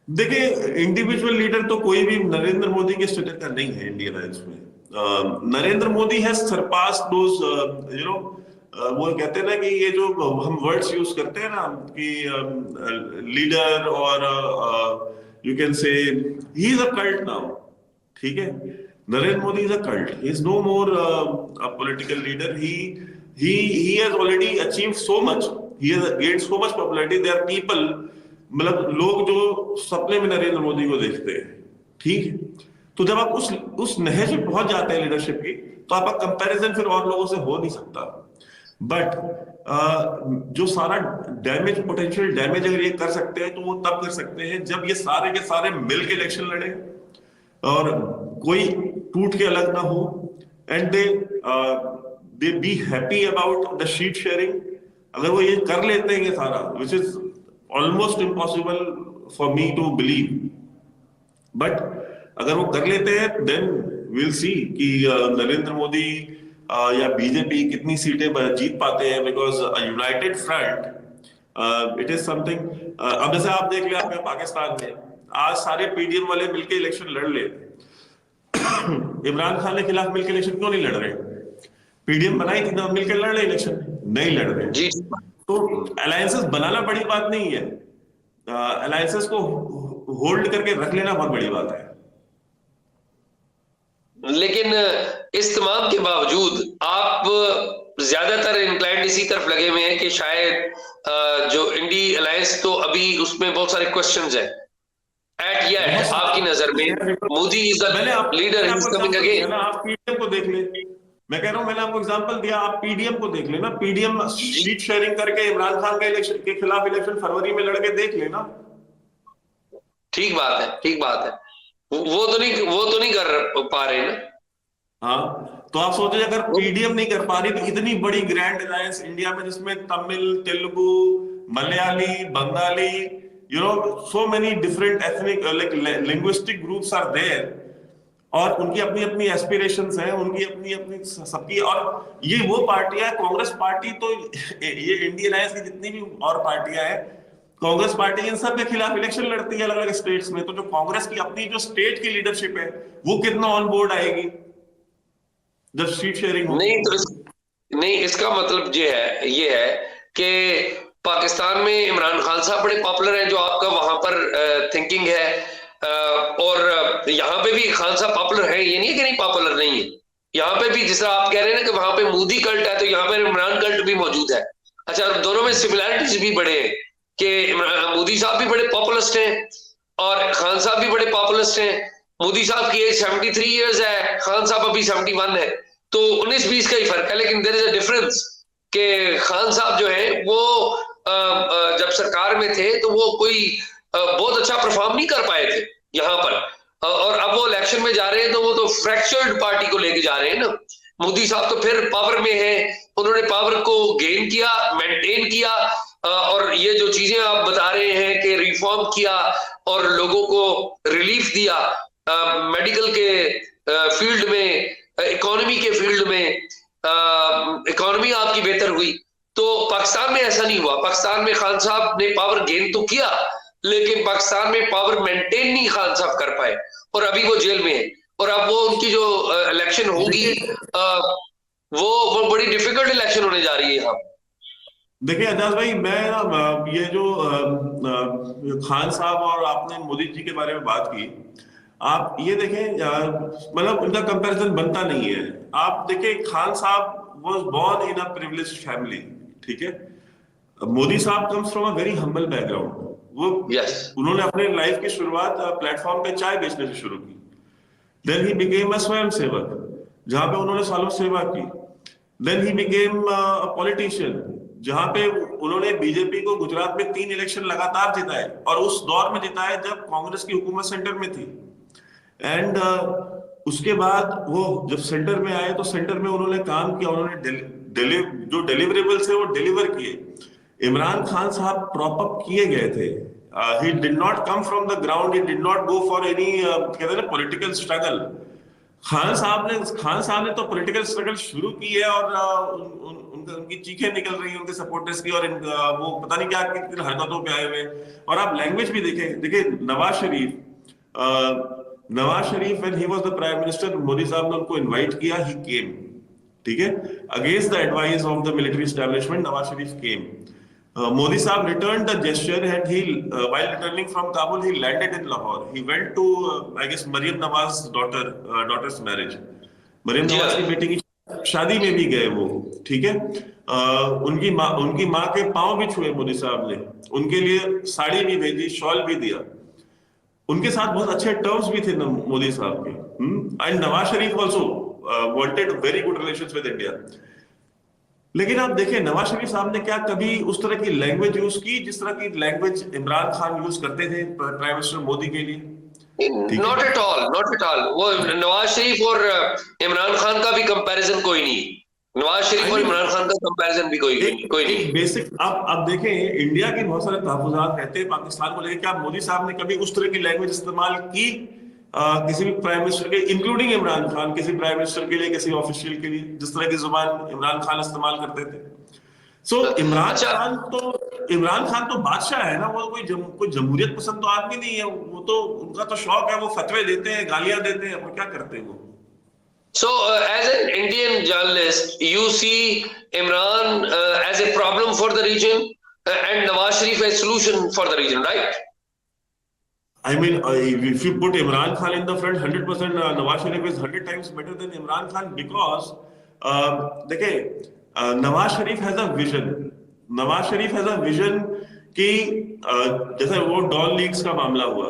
देखिए, इंडिविजुअल लीडर तो कोई भी नरेंद्र मोदी के स्टेटस का नहीं है इंडिया अलायंस में। नरेंद्र मोदी हैज सरपास दोस, वो कहते हैं ना कि ये जो हम वर्ड्स यूज करते हैं ना कि लीडर, और you can say he is a cult now. ठीक है, Narendra Modi is a cult, he is no more a political leader. He has already achieved so much, he has gained so much popularity. There are people, मतलब लोग जो सपने में नरेंद्र मोदी को देखते हैं। ठीक है, तो जब आप उस नहज पे पहुंच जाते हैं लीडरशिप की, तो आपका कंपैरिजन फिर और लोगों से हो नहीं सकता। बट जो सारा डैमेज, पोटेंशियल डैमेज अगर ये कर सकते हैं तो वो तब कर सकते हैं जब ये सारे के सारे मिल के इलेक्शन लड़े और कोई टूट के अलग ना हो, and they be happy about the seat sharing. अगर वो ये कर लेते हैं ये सारा, which is almost impossible for me to believe, but अगर वो कर लेते हैं देन विल सी कि नरेंद्र मोदी या बीजेपी कितनी सीटें जीत पाते हैं, because United front it is something. अब जैसे आप देख ले, आपके पाकिस्तान में आज सारे पीडीएम वाले मिलके इलेक्शन लड़ ले, इमरान खान के खिलाफ मिलकर इलेक्शन क्यों नहीं लड़ रहे? पीडीएम बनाई थी ना, मिलकर लड़ रहे इलेक्शन, नहीं लड़ रहे। जी। तो अलायंसेस बनाना बड़ी बात नहीं है, अलायंसेस को होल्ड करके रख लेना बहुत बड़ी बात है। लेकिन इस तमाम के बावजूद आप ज्यादातर इंक्लाइंड इसी तरफ लगे हुए हैं कि शायद जो इंडी अलायंस, तो अभी उसमें बहुत सारे क्वेश्चंस हैं एट येट आपकी नजर में। Modi is the leader, he is coming again. आप पीडीएम को देख ले, मैं कह रहा हूं, मैंने आपको एग्जांपल दिया, आप पीडीएम को देख लेना, पीडीएम सीट शेयरिंग करके इमरान खान के इलेक्शन के खिलाफ इलेक्शन फरवरी में लड़के देख लेना। ठीक बात है, ठीक बात है। वो तो नहीं कर पा रहे ना। हाँ, तो आप सोचिए अगर पीडीएम नहीं कर पा रही तो इतनी बड़ी ग्रैंड अलायंस इंडिया में, जिसमें Tamil, Telugu, Malayali, Bengali, you know, so many different ethnic like linguistic groups are there, और उनकी अपनी अपनी एस्पिरेशंस हैं, उनकी अपनी अपनी सबकी। और ये वो पार्टियां, कांग्रेस पार्टी तो ये इंडियन अलायंस की जितनी भी और पार्टियां हैं, कांग्रेस पार्टी इन सब के खिलाफ इलेक्शन लड़ती है अलग अलग स्टेट्स में। तो जो कांग्रेस की अपनी जो स्टेट की लीडरशिप है, वो कितना ऑन बोर्ड आएगी जब सीट शेयरिंग होगी? नहीं, इसका मतलब ये है कि पाकिस्तान में इमरान खान साहब बड़े पॉपुलर हैं, जो आपका वहां पर थिंकिंग है। और यहाँ पे भी खान साहब पॉपुलर है, ये नहीं है कि नहीं पॉपुलर नहीं है। यहाँ पे भी जिस तरह आप कह रहे हैं ना कि वहां पे मोदी कल्ट है, तो यहाँ पे इमरान कल्ट भी मौजूद है। अच्छा, दोनों में सिमिलैरिटीज भी बड़े हैं कि मोदी साहब भी बड़े पॉपुलिस्ट हैं और खान साहब भी बड़े पॉपुलिस्ट हैं। मोदी साहब की एज 73 ईयर्स है, खान साहब अभी 71 है, तो 19-20 का ही फर्क है। लेकिन देयर इज अ डिफरेंस कि खान साहब जो है वो जब सरकार में थे तो वो कोई बहुत अच्छा परफॉर्म नहीं कर पाए थे यहाँ पर, और अब वो इलेक्शन में जा रहे हैं तो वो तो फ्रैक्चर्ड पार्टी को लेके जा रहे हैं ना। मोदी साहब तो फिर पावर में है, उन्होंने पावर को गेन किया, मेंटेन किया, और ये जो चीजें आप बता रहे हैं कि रिफॉर्म किया और लोगों को रिलीफ दिया, मेडिकल के फील्ड में, इकोनॉमी के फील्ड में, इकोनॉमी आपकी बेहतर हुई। तो पाकिस्तान में ऐसा नहीं हुआ। पाकिस्तान में खान साहब ने पावर गेन तो किया, लेकिन पाकिस्तान में पावर मेंटेन नहीं खान साहब कर पाए, और अभी वो जेल में है। और अब वो उनकी जो इलेक्शन होगी, वो बड़ी डिफिकल्ट इलेक्शन होने जा रही है यहाँ। देखिए अजाज भाई, मैं ये जो खान साहब और आपने मोदी जी के बारे में बात की, आप ये देखें, मतलब उनका कंपैरिजन बनता नहीं है। आप देखें, Khan sahab was born in a privileged family, ठीक है। Modi sahab comes from a very humble background. वो उन्होंने अपने लाइफ की शुरुआत प्लेटफॉर्म पे चाय बेचने से शुरू की। देन ही बिकेम अ स्वयं सेवक, जहां पे उन्होंने सालों सेवा की। Then he became a politician, जहां पे उन्होंने बीजेपी को गुजरात में 3 इलेक्शन लगातार जिताए, और उस दौर में जिताए जब कांग्रेस की हुकूमत सेंटर में थी। एंड उसके बाद वो जब सेंटर में आए तो सेंटर में उन्होंने काम किया, उन्होंने जो डिलीवरेबल्स है वो डिलीवर किए। इमरान खान साहब प्रॉप अप किए गए थे। He did not come from the ground, he did not go for any कहते हैं ना पॉलिटिकल स्ट्रगल। खान साहब ने तो पॉलिटिकल स्ट्रगल शुरू की है, और उनकी चीखें निकल रही हैं उनके सपोर्टर्स की, और वो पता नहीं क्या किन हरकतों पे आए हुए। और आप लैंग्वेज भी देखें, देखिए Nawaz Sharif when he was the prime minister, Modi साहब ने उनको इनवाइट किया, ही केम, ठीक है, against the advice of the military establishment, Nawaz Sharif came. Modi Saab returned the gesture, and while returning from Kabul, he landed in Lahore. He went to, I guess, Maryam Nawaz's daughter's marriage. Maryam Nawaz की बेटी की शादी में भी गए वो, ठीक है। उनकी माँ के पांव भी छुए मोदी साहब ने, उनके लिए साड़ी भी भेजी, शॉल भी दिया। उनके साथ बहुत अच्छे टर्म्स भी थे मोदी साहब के। And Nawaz Sharif also wanted very good relations with India. लेकिन आप देखें, नवाज शरीफ साहब ने क्या कभी उस तरह की लैंग्वेज यूज की जिस तरह की लैंग्वेज इमरान खान यूज करते थे प्राइम मिनिस्टर मोदी के लिए? Not at all, not at all. वो नवाज शरीफ और इमरान खान का भी कंपैरिजन कोई नहीं। नवाज शरीफ और इमरान खान का कंपैरिजन भी कोई नहीं। बेसिक आप देखें, इंडिया के बहुत सारे तहफुजात रहते हैं पाकिस्तान को लेकर। क्या मोदी साहब ने कभी उस तरह की लैंग्वेज इस्तेमाल की किसी भी प्राइम मिनिस्टर के, इंक्लूडिंग इमरान खान, किसी प्राइम मिनिस्टर के लिए, किसी ऑफिशियल के लिए, जिस तरह की जुबान इमरान खान इस्तेमाल करते थे। सो अच्छा, इमरान खान तो बादशाह है ना, वो कोई जमहूरियत पसंद तो आदमी नहीं है। वो तो उनका तो शौक है, वो फतवे देते हैं, गालियां देते हैं, और क्या करते हैं वो। so as an Indian journalist, you see Imran as a problem for the region, and Nawaz Sharif as solution for the region, right? I mean, if you put Imran Khan in the front, 100%, Nawaz Sharif is 100 times better than Imran Khan, because देखिए, Nawaz Sharif has a vision. Nawaz Sharif has a vision कि जैसे वो don leagues का मामला हुआ,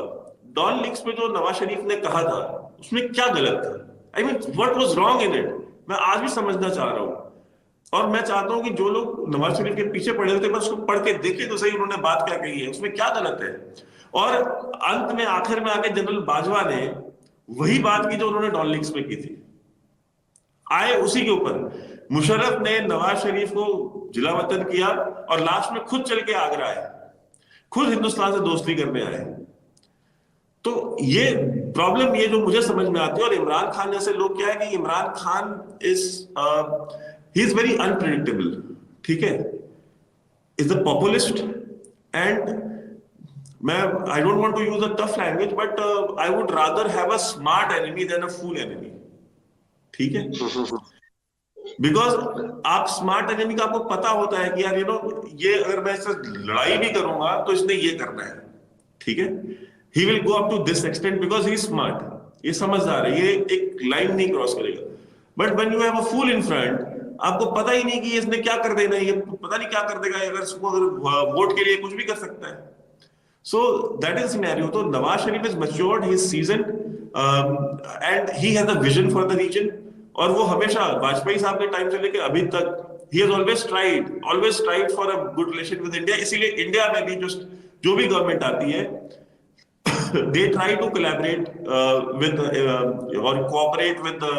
don leagues में जो नवाज शरीफ ने कहा था, उसमें क्या गलत था? I mean, what was wrong in it? मैं आज भी समझना चाह रहा हूँ। और मैं चाहता हूं कि जो लोग नवाज शरीफ के पीछे पड़े होते, बस उसको पढ़ के देखे तो सही, उन्होंने बात क्या कही है, उसमें क्या गलत है। और अंत में, आखिर में आके जनरल बाजवा ने वही बात की जो उन्होंने डॉन लीग्स में की थी, आए उसी के ऊपर। मुशर्रफ ने नवाज शरीफ को जिला वतन किया, और लास्ट में खुद चल के आगरा आए, खुद हिंदुस्तान से दोस्ती करने आए। तो ये प्रॉब्लम, ये जो मुझे समझ में आती है। और इमरान खान जैसे लोग, क्या है कि Imran Khan he is very unpredictable, ठीक है, इज अ पॉपुलिस्ट, एंड मैं, I don't want to use a tough language, but I would rather have a smart enemy than a fool enemy, ठीक है। बिकॉज आप स्मार्ट एनिमी का, आपको पता होता है कि यार ये अगर मैं इससे लड़ाई भी करूंगा तो इसने ये करना है, ठीक है। He will go up to this extent because he is smart, ये समझदार है, ये एक लाइन नहीं क्रॉस करेगा। But when you have a fool in front, आपको पता ही नहीं कि इसने क्या कर देना है, ये पता नहीं क्या कर देगा, अगर इसको अगर वोट के लिए कुछ भी कर सकता है। So that is the scenario. So Nawaz Sharif is matured, he is seasoned, and he has a vision for the region. और वो हमेशा वाजपेयी साहब के टाइम से लेके अभी तक, he has always tried for a good relation with India. इसीलिए इंडिया में भी जो भी गवर्नमेंट आती है, they try to collaborate with or cooperate with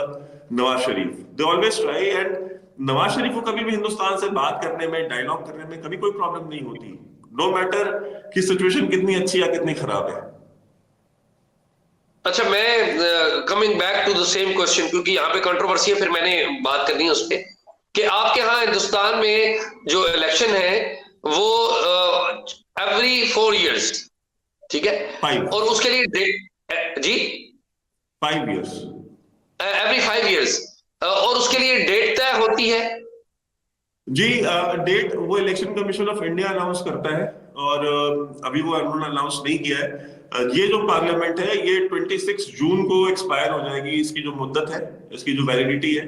Nawaz Sharif. They always try, and Nawaz Sharif को कभी भी हिंदुस्तान से बात करने में, डायलॉग करने में कभी कोई प्रॉब्लम नहीं होती, नो मैटर कि सिचुएशन कितनी अच्छी या कितनी खराब है। अच्छा, मैं coming back to the same question, क्योंकि यहाँ पे कंट्रोवर्सी है, फिर मैंने बात करनी है उस पर, कि आपके यहाँ हिंदुस्तान में जो इलेक्शन है वो एवरी 4 years, ठीक है, 5 और उसके लिए डेट, जी 5 years, एवरी 5 years, और उसके लिए डेट तय होती है जी। डेट वो election commission of India announce करता है, और अभी वो उन्होंने अनाउंस नहीं किया है। ये जो पार्लियामेंट है, ये 26 जून को एक्सपायर हो जाएगी, इसकी जो मुद्दत है, इसकी जो वैलिडिटी है,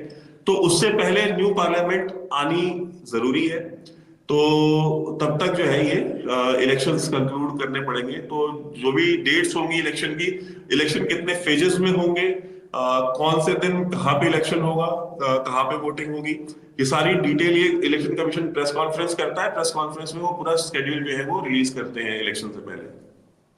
तो उससे पहले न्यू पार्लियामेंट आनी जरूरी है। तो तब तक जो है ये इलेक्शंस कंक्लूड करने पड़ेंगे। तो जो भी डेट्स होंगी इलेक्शन की, इलेक्शन कितने फेजेस में होंगे, कौन से दिन कहाँ पे इलेक्शन होगा, कहाँ पे वोटिंग होगी, ये सारी डिटेल ये इलेक्शन कमीशन प्रेस कॉन्फ्रेंस करता है। प्रेस कॉन्फ्रेंस में वो पूरा शेड्यूल जो है वो रिलीज करते हैं इलेक्शन से पहले।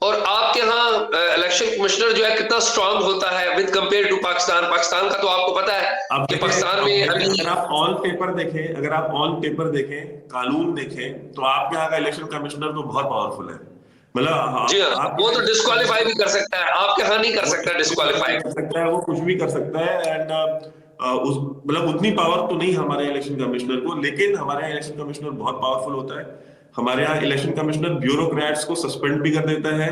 और आपके यहाँ इलेक्शन कमिश्नर जो है कितना स्ट्रांग होता है with compare to Pakistan? Pakistan का तो आपको पता है कि पाकिस्तान में अभी, अगर आप ऑन पेपर देखें, कानून देखें, तो आपके यहाँ का इलेक्शन कमिश्नर तो बहुत पावरफुल है। मतलब जी हाँ, वो तो डिस्क्वालीफाई भी कर सकता है, आपके यहाँ नहीं कर सकता डिस्क्वालीफाई कर सकता है, वो कुछ भी कर सकता है। एंड मतलब उतनी पावर तो नहीं हमारे इलेक्शन कमिश्नर को, लेकिन हमारे यहाँ इलेक्शन कमिश्नर बहुत पावरफुल होता है। हमारे यहाँ इलेक्शन कमिश्नर ब्यूरोक्रेट्स को सस्पेंड भी कर देता है,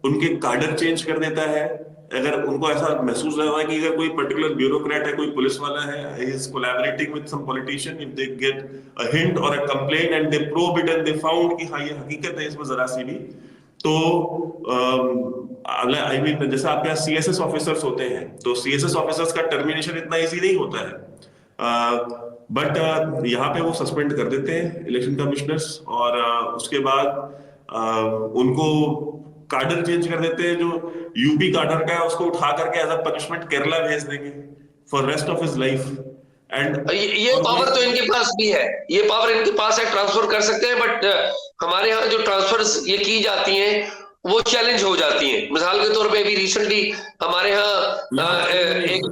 उनके कार्डर चेंज कर देता है। अगर उनको ऐसा महसूस रहा है कि अगर कोई पर्टिकुलर ब्यूरोक्रेट है, कोई पुलिस वाला है, he is collaborating with some politician, if they get a hint or a complaint and they probe it and they found कि हाँ ये हकीकत है इसमें जरा सी भी, तो आई मीन जैसे आपके यहाँ सीएसएस ऑफिसर्स होते हैं, तो सीएसएस ऑफिसर्स का टर्मिनेशन इतना इजी नहीं होता है, बट यहाँ पे वो सस्पेंड कर देते हैं इलेक्शन कमिश्नर्स, और उसके बाद उनको कार्डर चेंज कर देते हैं। जो यूपी कार्डर का है उसको उठा करके एज अ पनिशमेंट केरला भेज देंगे for rest of his life. And ये पावर तो इनके पास भी है, ये पावर इनके पास है, ट्रांसफर कर सकते हैं, बट हमारे यहाँ जो ट्रांसफर्स ये की जाती हैं वो चैलेंज हो जाती हैं। मिसाल के तौर पे अभी रिसेंटली हमारे यहाँ एक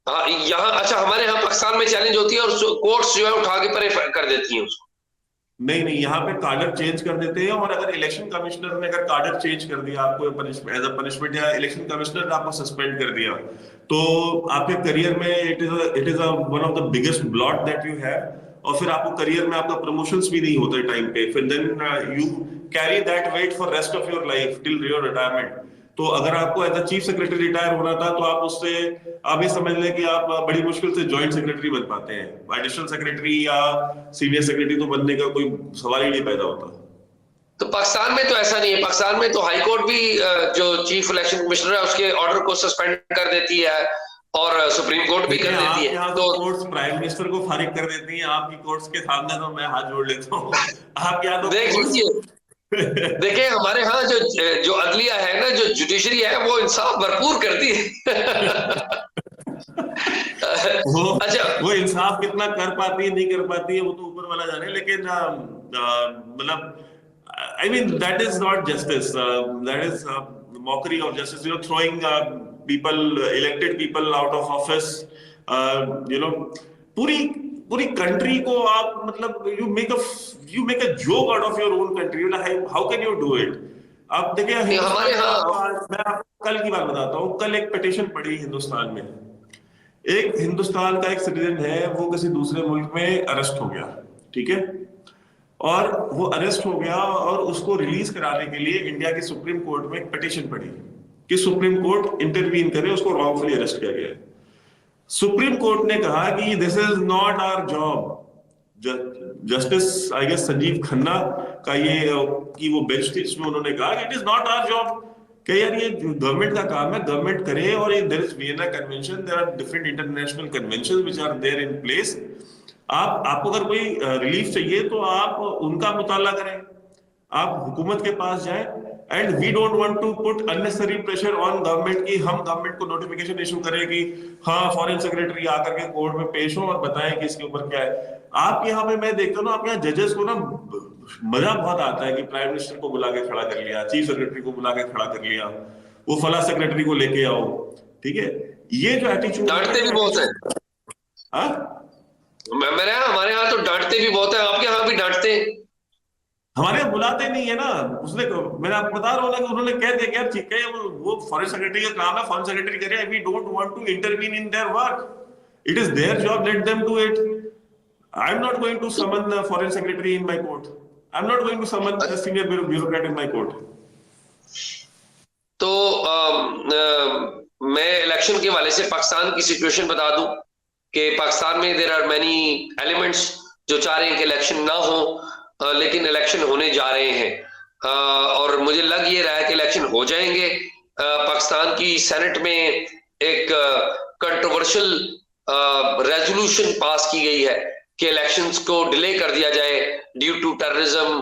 यहाँ, अच्छा हमारे यहाँ पाकिस्तान में चैलेंज होती है और कोर्ट्स जो है उठा के परे कर देती हैं उसको। नहीं नहीं, यहाँ पे कार्डर चेंज कर देते हैं, और अगर इलेक्शन कमिश्नर ने अगर कार्डर चेंज कर दिया आपको एज अ पनिशमेंट, या इलेक्शन कमिश्नर ने आपको सस्पेंड कर दिया, तो आपके करियर में it is one of the biggest blot that you have, और फिर आपको करियर में आपका प्रमोशंस भी नहीं होते टाइम पे, फिर then you carry that weight for rest of your life till your retirement. तो अगर आपको as a chief secretary retire होना था, तो आप उससे, आप ये समझ लें कि आप बड़ी मुश्किल से जॉइंट सेक्रेटरी बन पाते हैं। एडिशनल सेक्रेटरी या सीनियर सेक्रेटरी तो बनने का कोई सवाल ही नहीं पैदा होता। तो पाकिस्तान में तो ऐसा नहीं है। पाकिस्तान में तो हाई कोर्ट भी जो चीफ इलेक्शन कमिश्नर है उसके ऑर्डर को सस्पेंड कर देती है, और सुप्रीम कोर्ट भी कर देती है। यहाँ तो कोर्ट्स प्राइम मिनिस्टर को फारिग कर देती हैं, आपकी कोर्ट्स के सामने तो मैं हाथ जोड़ लेता हूँ। आप यहाँ तो देख लीजिए, देखिए हमारे यहाँ जो अदलिया है ना, जो जुडिशरी है, वो इंसाफ भरपूर करती है। अच्छा, वो इंसाफ कितना कर पाती है नहीं कर पाती है वो तो ऊपर वाला जाने, लेकिन मतलब I mean that is not justice, that is mockery of justice, you know, throwing people, elected people out of office, you know, पूरी पूरी कंट्री को आप, मतलब you make a joke out of your own country, how can you do it? आप देखिए हमारे यहाँ मैं आपको कल की बात बताता हूँ। कल एक पिटीशन पड़ी हिंदुस्तान में, एक हिंदुस्तान का एक सिटीजन है, वो किसी दूसरे मुल्क में अरेस्ट हो गया, ठीक है, और वो अरेस्ट हो गया, और उसको रिलीज कराने के लिए इंडिया की सुप्रीम कोर्ट में एक पिटीशन पड़ी कि सुप्रीम कोर्ट इंटरवीन करे, उसको रॉन्गफुली अरेस्ट किया गया। सुप्रीम कोर्ट ने कहा कि this is not our job. Justice I guess Sanjiv Khanna का ये कि वो बेंच थी, इसमें उन्होंने कहा कि it is not our job, कि यार ये गवर्नमेंट का काम है, गवर्नमेंट करे, और there is Vienna convention, there are different international conventions which are there in place. आपको अगर कोई रिलीफ चाहिए तो आप उनका मुताला करें, आप हुकूमत के पास जाएं, and we don't want to put unnecessary pressure on government कि हम गवर्नमेंट को नोटिफिकेशन इशू करें कि हाँ फॉरेन सेक्रेटरी आकर के कोर्ट में पेश हो और बताएं कि इसके ऊपर क्या है। आप यहाँ पे, मैं देखता हूँ ना, आप यहाँ जजेस को ना मजा बहुत आता है कि प्राइम मिनिस्टर को बुला के खड़ा कर लिया, चीफ सेक्रेटरी को बुला के खड़ा कर लिया, वो फला सेक्रेटरी को लेके आओ, ठीक है, ये जो एटीट्यूड, डांटते भी बहुत है। मेरे यहाँ, हमारे यहाँ तो डांटते भी बहुत है, आपके यहाँ भी डांटते हैं? हमारे यहाँ बुलाते नहीं है ना, उसने, मैं आपको बता रहा हूँ ना कि उन्होंने कह दिया यार ठीक है, वो फॉरेन सेक्रेटरी का काम है, फॉरेन सेक्रेटरी करे, we don't want to intervene in their work, it is their job, let them do it. I am not going to summon the foreign secretary in my court, I am not going to summon the senior bureaucrat in my court. तो मैं election के हवाले से पाकिस्तान की situation बता दूं कि पाकिस्तान में देयर आर मेनी एलिमेंट्स जो चाह रहे हैं कि इलेक्शन ना हो, लेकिन इलेक्शन होने जा रहे हैं, और मुझे लग ये रहा है कि इलेक्शन हो जाएंगे। पाकिस्तान की सेनेट में एक कंट्रोवर्शियल रेजोल्यूशन पास की गई है कि इलेक्शंस को डिले कर दिया जाए due to terrorism,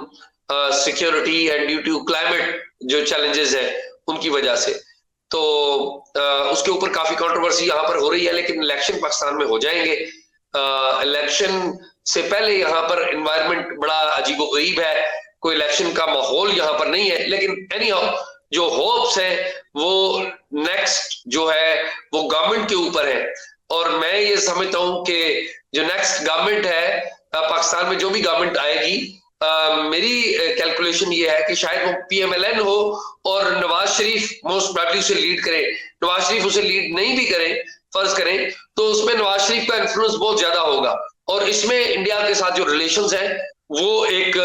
security and due to climate जो चैलेंजेस है उनकी वजह से। तो उसके ऊपर काफी कंट्रोवर्सी यहाँ पर हो रही है, लेकिन इलेक्शन पाकिस्तान में हो जाएंगे। इलेक्शन से पहले यहाँ पर एनवायरनमेंट बड़ा अजीबोगरीब है, कोई इलेक्शन का माहौल यहाँ पर नहीं है, लेकिन एनी हाउ जो होप्स है वो नेक्स्ट जो है वो गवर्नमेंट के ऊपर है। और मैं ये समझता हूँ कि जो नेक्स्ट गवर्नमेंट है पाकिस्तान में, जो भी गवर्नमेंट आएगी, मेरी कैलकुलेशन ये है कि शायद वो PMLN हो और नवाज शरीफ मोस्ट प्रोबेबली उसे लीड करे। नवाज शरीफ उसे लीड नहीं भी करें, फर्ज करें, तो उसमें नवाज शरीफ का इन्फ्लुएंस बहुत ज्यादा होगा, और इसमें इंडिया के साथ जो रिलेशंस हैं वो एक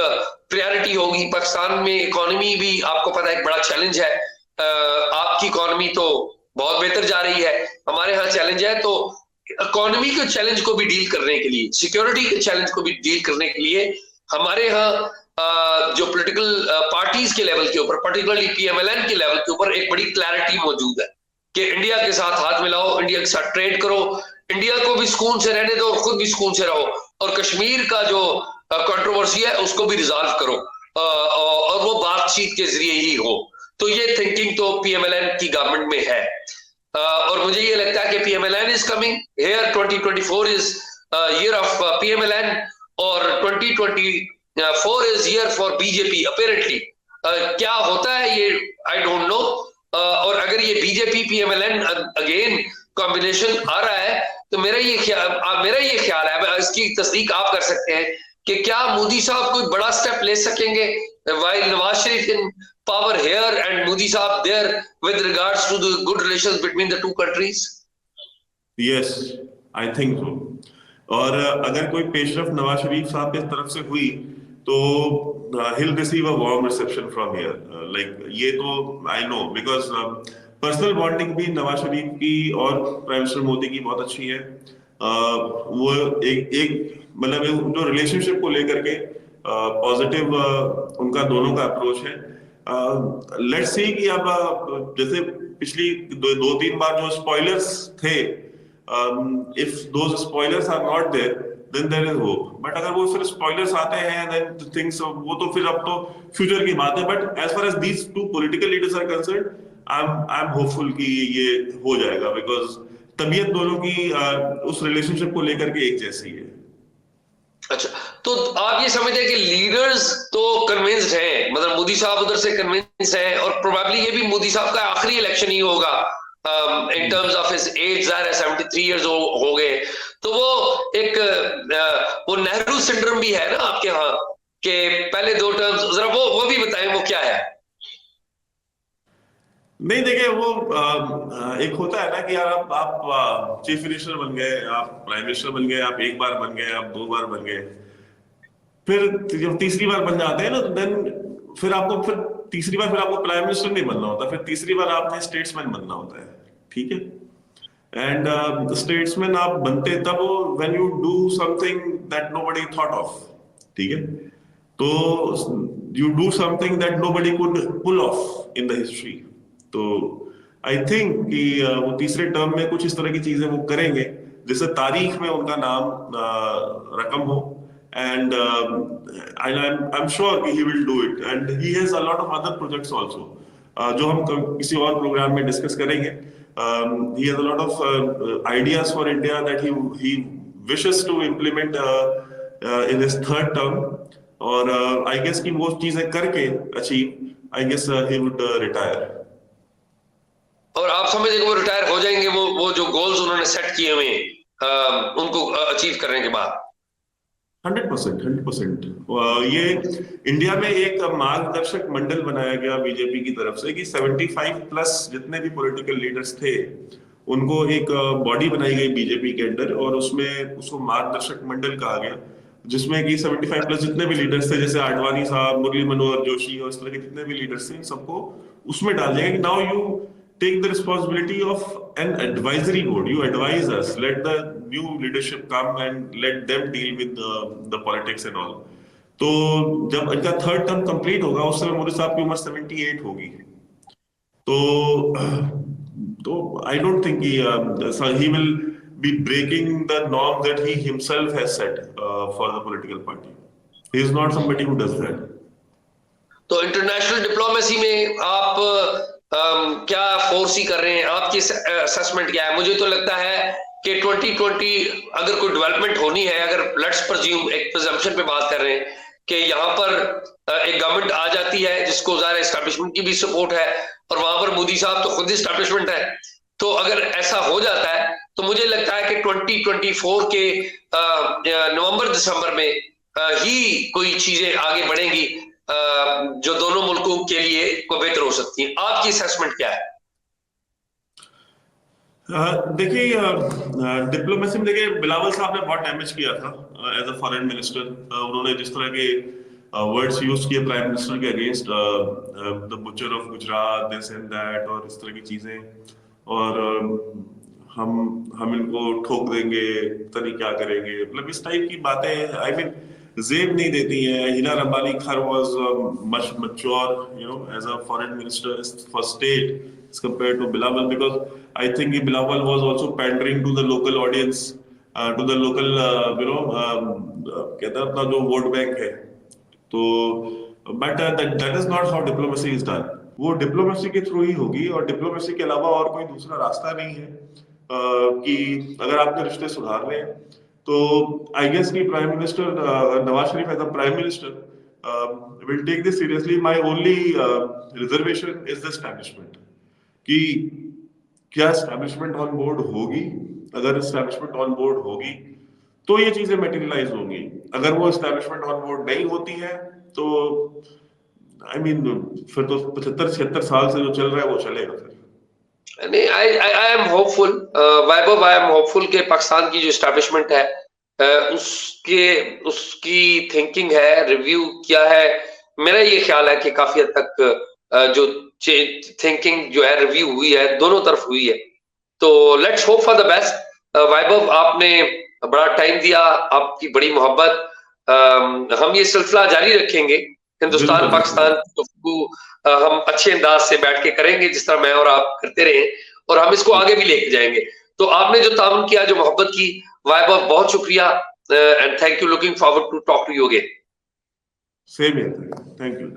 प्रायोरिटी होगी। पाकिस्तान में इकोनॉमी भी आपको पता है एक बड़ा चैलेंज है। आपकी इकोनॉमी तो बहुत बेहतर जा रही है, हमारे यहाँ चैलेंज है। तो इकोनॉमी के चैलेंज को भी डील करने के लिए, सिक्योरिटी के चैलेंज को भी डील करने के लिए हमारे यहाँ जो पॉलिटिकल पार्टीज के लेवल के ऊपर, पर्टिकुलरली PMLN के लेवल के ऊपर एक बड़ी क्लैरिटी मौजूद है कि इंडिया के साथ हाथ मिलाओ, इंडिया के साथ ट्रेड करो, इंडिया को भी सुकून से रहने दो और खुद भी सुकून से रहो, और कश्मीर का जो कंट्रोवर्सी है उसको भी रिजॉल्व करो, और वो बातचीत के जरिए ही हो। तो ये थिंकिंग तो PMLN की गवर्नमेंट में है, और मुझे ये लगता है कि PMLN is coming here. 2024 is year of PMLN और 2024 is year for BJP apparently. क्या होता है ये आई डोंट नो, और अगर ये BJP PMLN अगेन कॉम्बिनेशन आ रहा है तो मेरा ये ख्याल है, इसकी तस्दीक आप कर सकते हैं कि क्या मोदी साहब कोई बड़ा स्टेप ले सकेंगे while Nawaz Sharif in power here and Modi साहब there with regards to the good relations between the two countries? Yes, I think so. और अगर कोई पेशरफ नवाज शरीफ साहब की तरफ से हुई तो he'll receive a warm reception from here. Like ये तो I know because personal bonding भी नवाज शरीफ की और प्राइम मिनिस्टर मोदी की बहुत अच्छी है। वो एक एक मतलब जो रिलेशनशिप को लेकर के पॉजिटिव उनका दोनों का अप्रोच है। लेट्स सी कि अब जैसे पिछली दो तीन बार जो स्पॉयलर्स थे, if those spoilers are not there then there is hope, but अगर वो फिर spoilers आते हैं then things वो तो फिर अब तो फ्यूचर की बात है। but as far as these two political leaders are concerned, I'm hopeful कि ये हो जाएगा because तबीयत दोनों की उस रिलेशनशिप को लेकर के एक जैसी है। अच्छा, तो आप ये समझते हैं कि लीडर्स तो कन्विंस्ड हैं, मतलब मोदी साहब उधर से कन्विंस्ड हैं और प्रोबेबली ये भी मोदी साहब का आखिरी इलेक्शन ही होगा in terms of his age, ज़ाहिर है 73 इयर्स हो गए, तो वो एक वो नेहरू सिंड्रोम भी है ना आपके यहाँ कि पहले दो टर्म्स, जरा वो भी बताएं वो क्या है? नहीं देखिए, वो एक होता है ना कि यार आप चीफ मिनिस्टर बन गए, आप प्राइम मिनिस्टर बन गए, आप एक बार बन गए, आप दो बार बन गए, फिर जब तीसरी बार बन जाते हैं ना तो देन फिर तीसरी बार फिर आपको प्राइम मिनिस्टर नहीं बनना होता, फिर तीसरी बार आपने स्टेट्समैन बनना होता है। ठीक है। एंड स्टेट्समैन आप बनते तब when you do something that nobody thought of. ठीक है, तो you do something that nobody could pull off in the history. तो आई थिंक कि वो तीसरे टर्म में कुछ इस तरह की चीजें वो करेंगे जिससे तारीख में उनका नाम रकम हो। And I'm sure he will do it, and he has a lot of other projects also, जो हम किसी और प्रोग्राम में डिस्कस करेंगे। He has a lot of ideas for India that he wishes to implement in his third term, और I guess कि वो चीजें करके achieve, I guess he would retire. और आप समझे कि वो रिटायर हो जाएंगे वो जो गोल्स उन्होंने सेट किए हुए उनको अचीव करने के बाद? 100%। ये इंडिया में एक मार्गदर्शक मंडल बनाया गया बीजेपी की तरफ से कि 75 प्लस जितने भी पॉलिटिकल लीडर्स थे उनको एक बॉडी बनाई गई बीजेपी के अंदर, और उसमें उसको मार्गदर्शक मंडल कहा गया, जिसमें कि 75 प्लस जितने भी लीडर्स थे, जैसे आडवाणी साहब, मुरली मनोहर जोशी और इस तरह के जितने भी लीडर्स थे, सबको उसमें डाल दिया कि now you take the responsibility of an advisory board. You advise us. Let the new leadership come and let them deal with the politics and all. तो जब इनका थर्ड टर्म कंप्लीट होगा उस समय मोदी साहब की उम्र 78 होगी। तो I don't think he will be breaking the norm that he himself has set for the political party. He is not somebody who does that. तो इंटरनेशनल डिप्लोमेसी में आप क्या फोर्सी कर रहे हैं? आपकी असेसमेंट क्या है? मुझे तो लगता है कि 2020 अगर कोई डेवलपमेंट होनी है, अगर लेट्स प्रिज्यूम, एक प्रिजम्पशन पे बात कर रहे हैं कि यहाँ पर एक गवर्नमेंट आ जाती है जिसको ज़ाहिर एस्टैब्लिशमेंट की भी सपोर्ट है और वहां पर मोदी साहब तो खुद ही एस्टैब्लिशमेंट है, तो अगर ऐसा हो जाता है तो मुझे लगता है कि 2024 के नवंबर दिसंबर में ही कोई चीजें आगे बढ़ेंगी जो दोनों मुल्कों के लिए को बेहतर हो सकती है। आपकी असेसमेंट क्या है? देखिए, डिप्लोमेसी में देखिए बिलावल साहब ने बहुत डैमेज किया था एज अ फॉरेन मिनिस्टर। उन्होंने जिस तरह के वर्ड्स यूज किए प्राइम मिनिस्टर के against, the butcher of Gujarat, this and that, और इस तरह की चीजें, और हम इनको ठोक देंगे, पता नहीं क्या करेंगे, मतलब इस टाइप की बातें आई मीन जेब नहीं देती है। हिना रब्बानी खर was much mature, as a foreign minister for state as compared to Bilawal, because I think Bilawal was also pandering to the local audience, to the local, कहता है अपना जो वोट बैंक है, तो but that is not how diplomacy is done. वो diplomacy के through ही होगी, और डिप्लोमेसी के अलावा और कोई दूसरा रास्ता नहीं है कि अगर आपके रिश्ते सुधारने हैं तो आई गेस की prime minister Nawaz Sharif as a prime minister will take this seriously. My only reservation is the establishment, कि क्या एस्टैब्लिशमेंट ऑन बोर्ड होगी। अगर एस्टैब्लिशमेंट ऑन बोर्ड होगी तो ये चीजें मटेरियलाइज होंगी। अगर वो एस्टैब्लिशमेंट ऑन बोर्ड नहीं होती है तो आई मीन फिर तो 75-76 साल से जो चल रहा है वो चलेगा फिर। नहीं, I am hopeful Vaibhav, I am hopeful के पाकिस्तान की जो एस्टैब्लिशमेंट है उसकी थिंकिंग है, रिव्यू किया है, मेरा ये ख्याल है कि काफी हद तक जो थिंकिंग जो है रिव्यू हुई है, दोनों तरफ हुई है। तो let's hope for the best. Vaibhav, आपने बड़ा टाइम दिया, आपकी बड़ी मोहब्बत, हम ये सिलसिला जारी रखेंगे, हिंदुस्तान पाकिस्तान गुफ्तगू हम अच्छे अंदाज से बैठ के करेंगे जिस तरह मैं और आप करते रहे, और हम इसको आगे भी लेके जाएंगे। तो आपने जो ताउन किया, जो मोहब्बत की, वैभव बहुत शुक्रिया, and thank you, looking forward to talk to you again. Same here, thank you.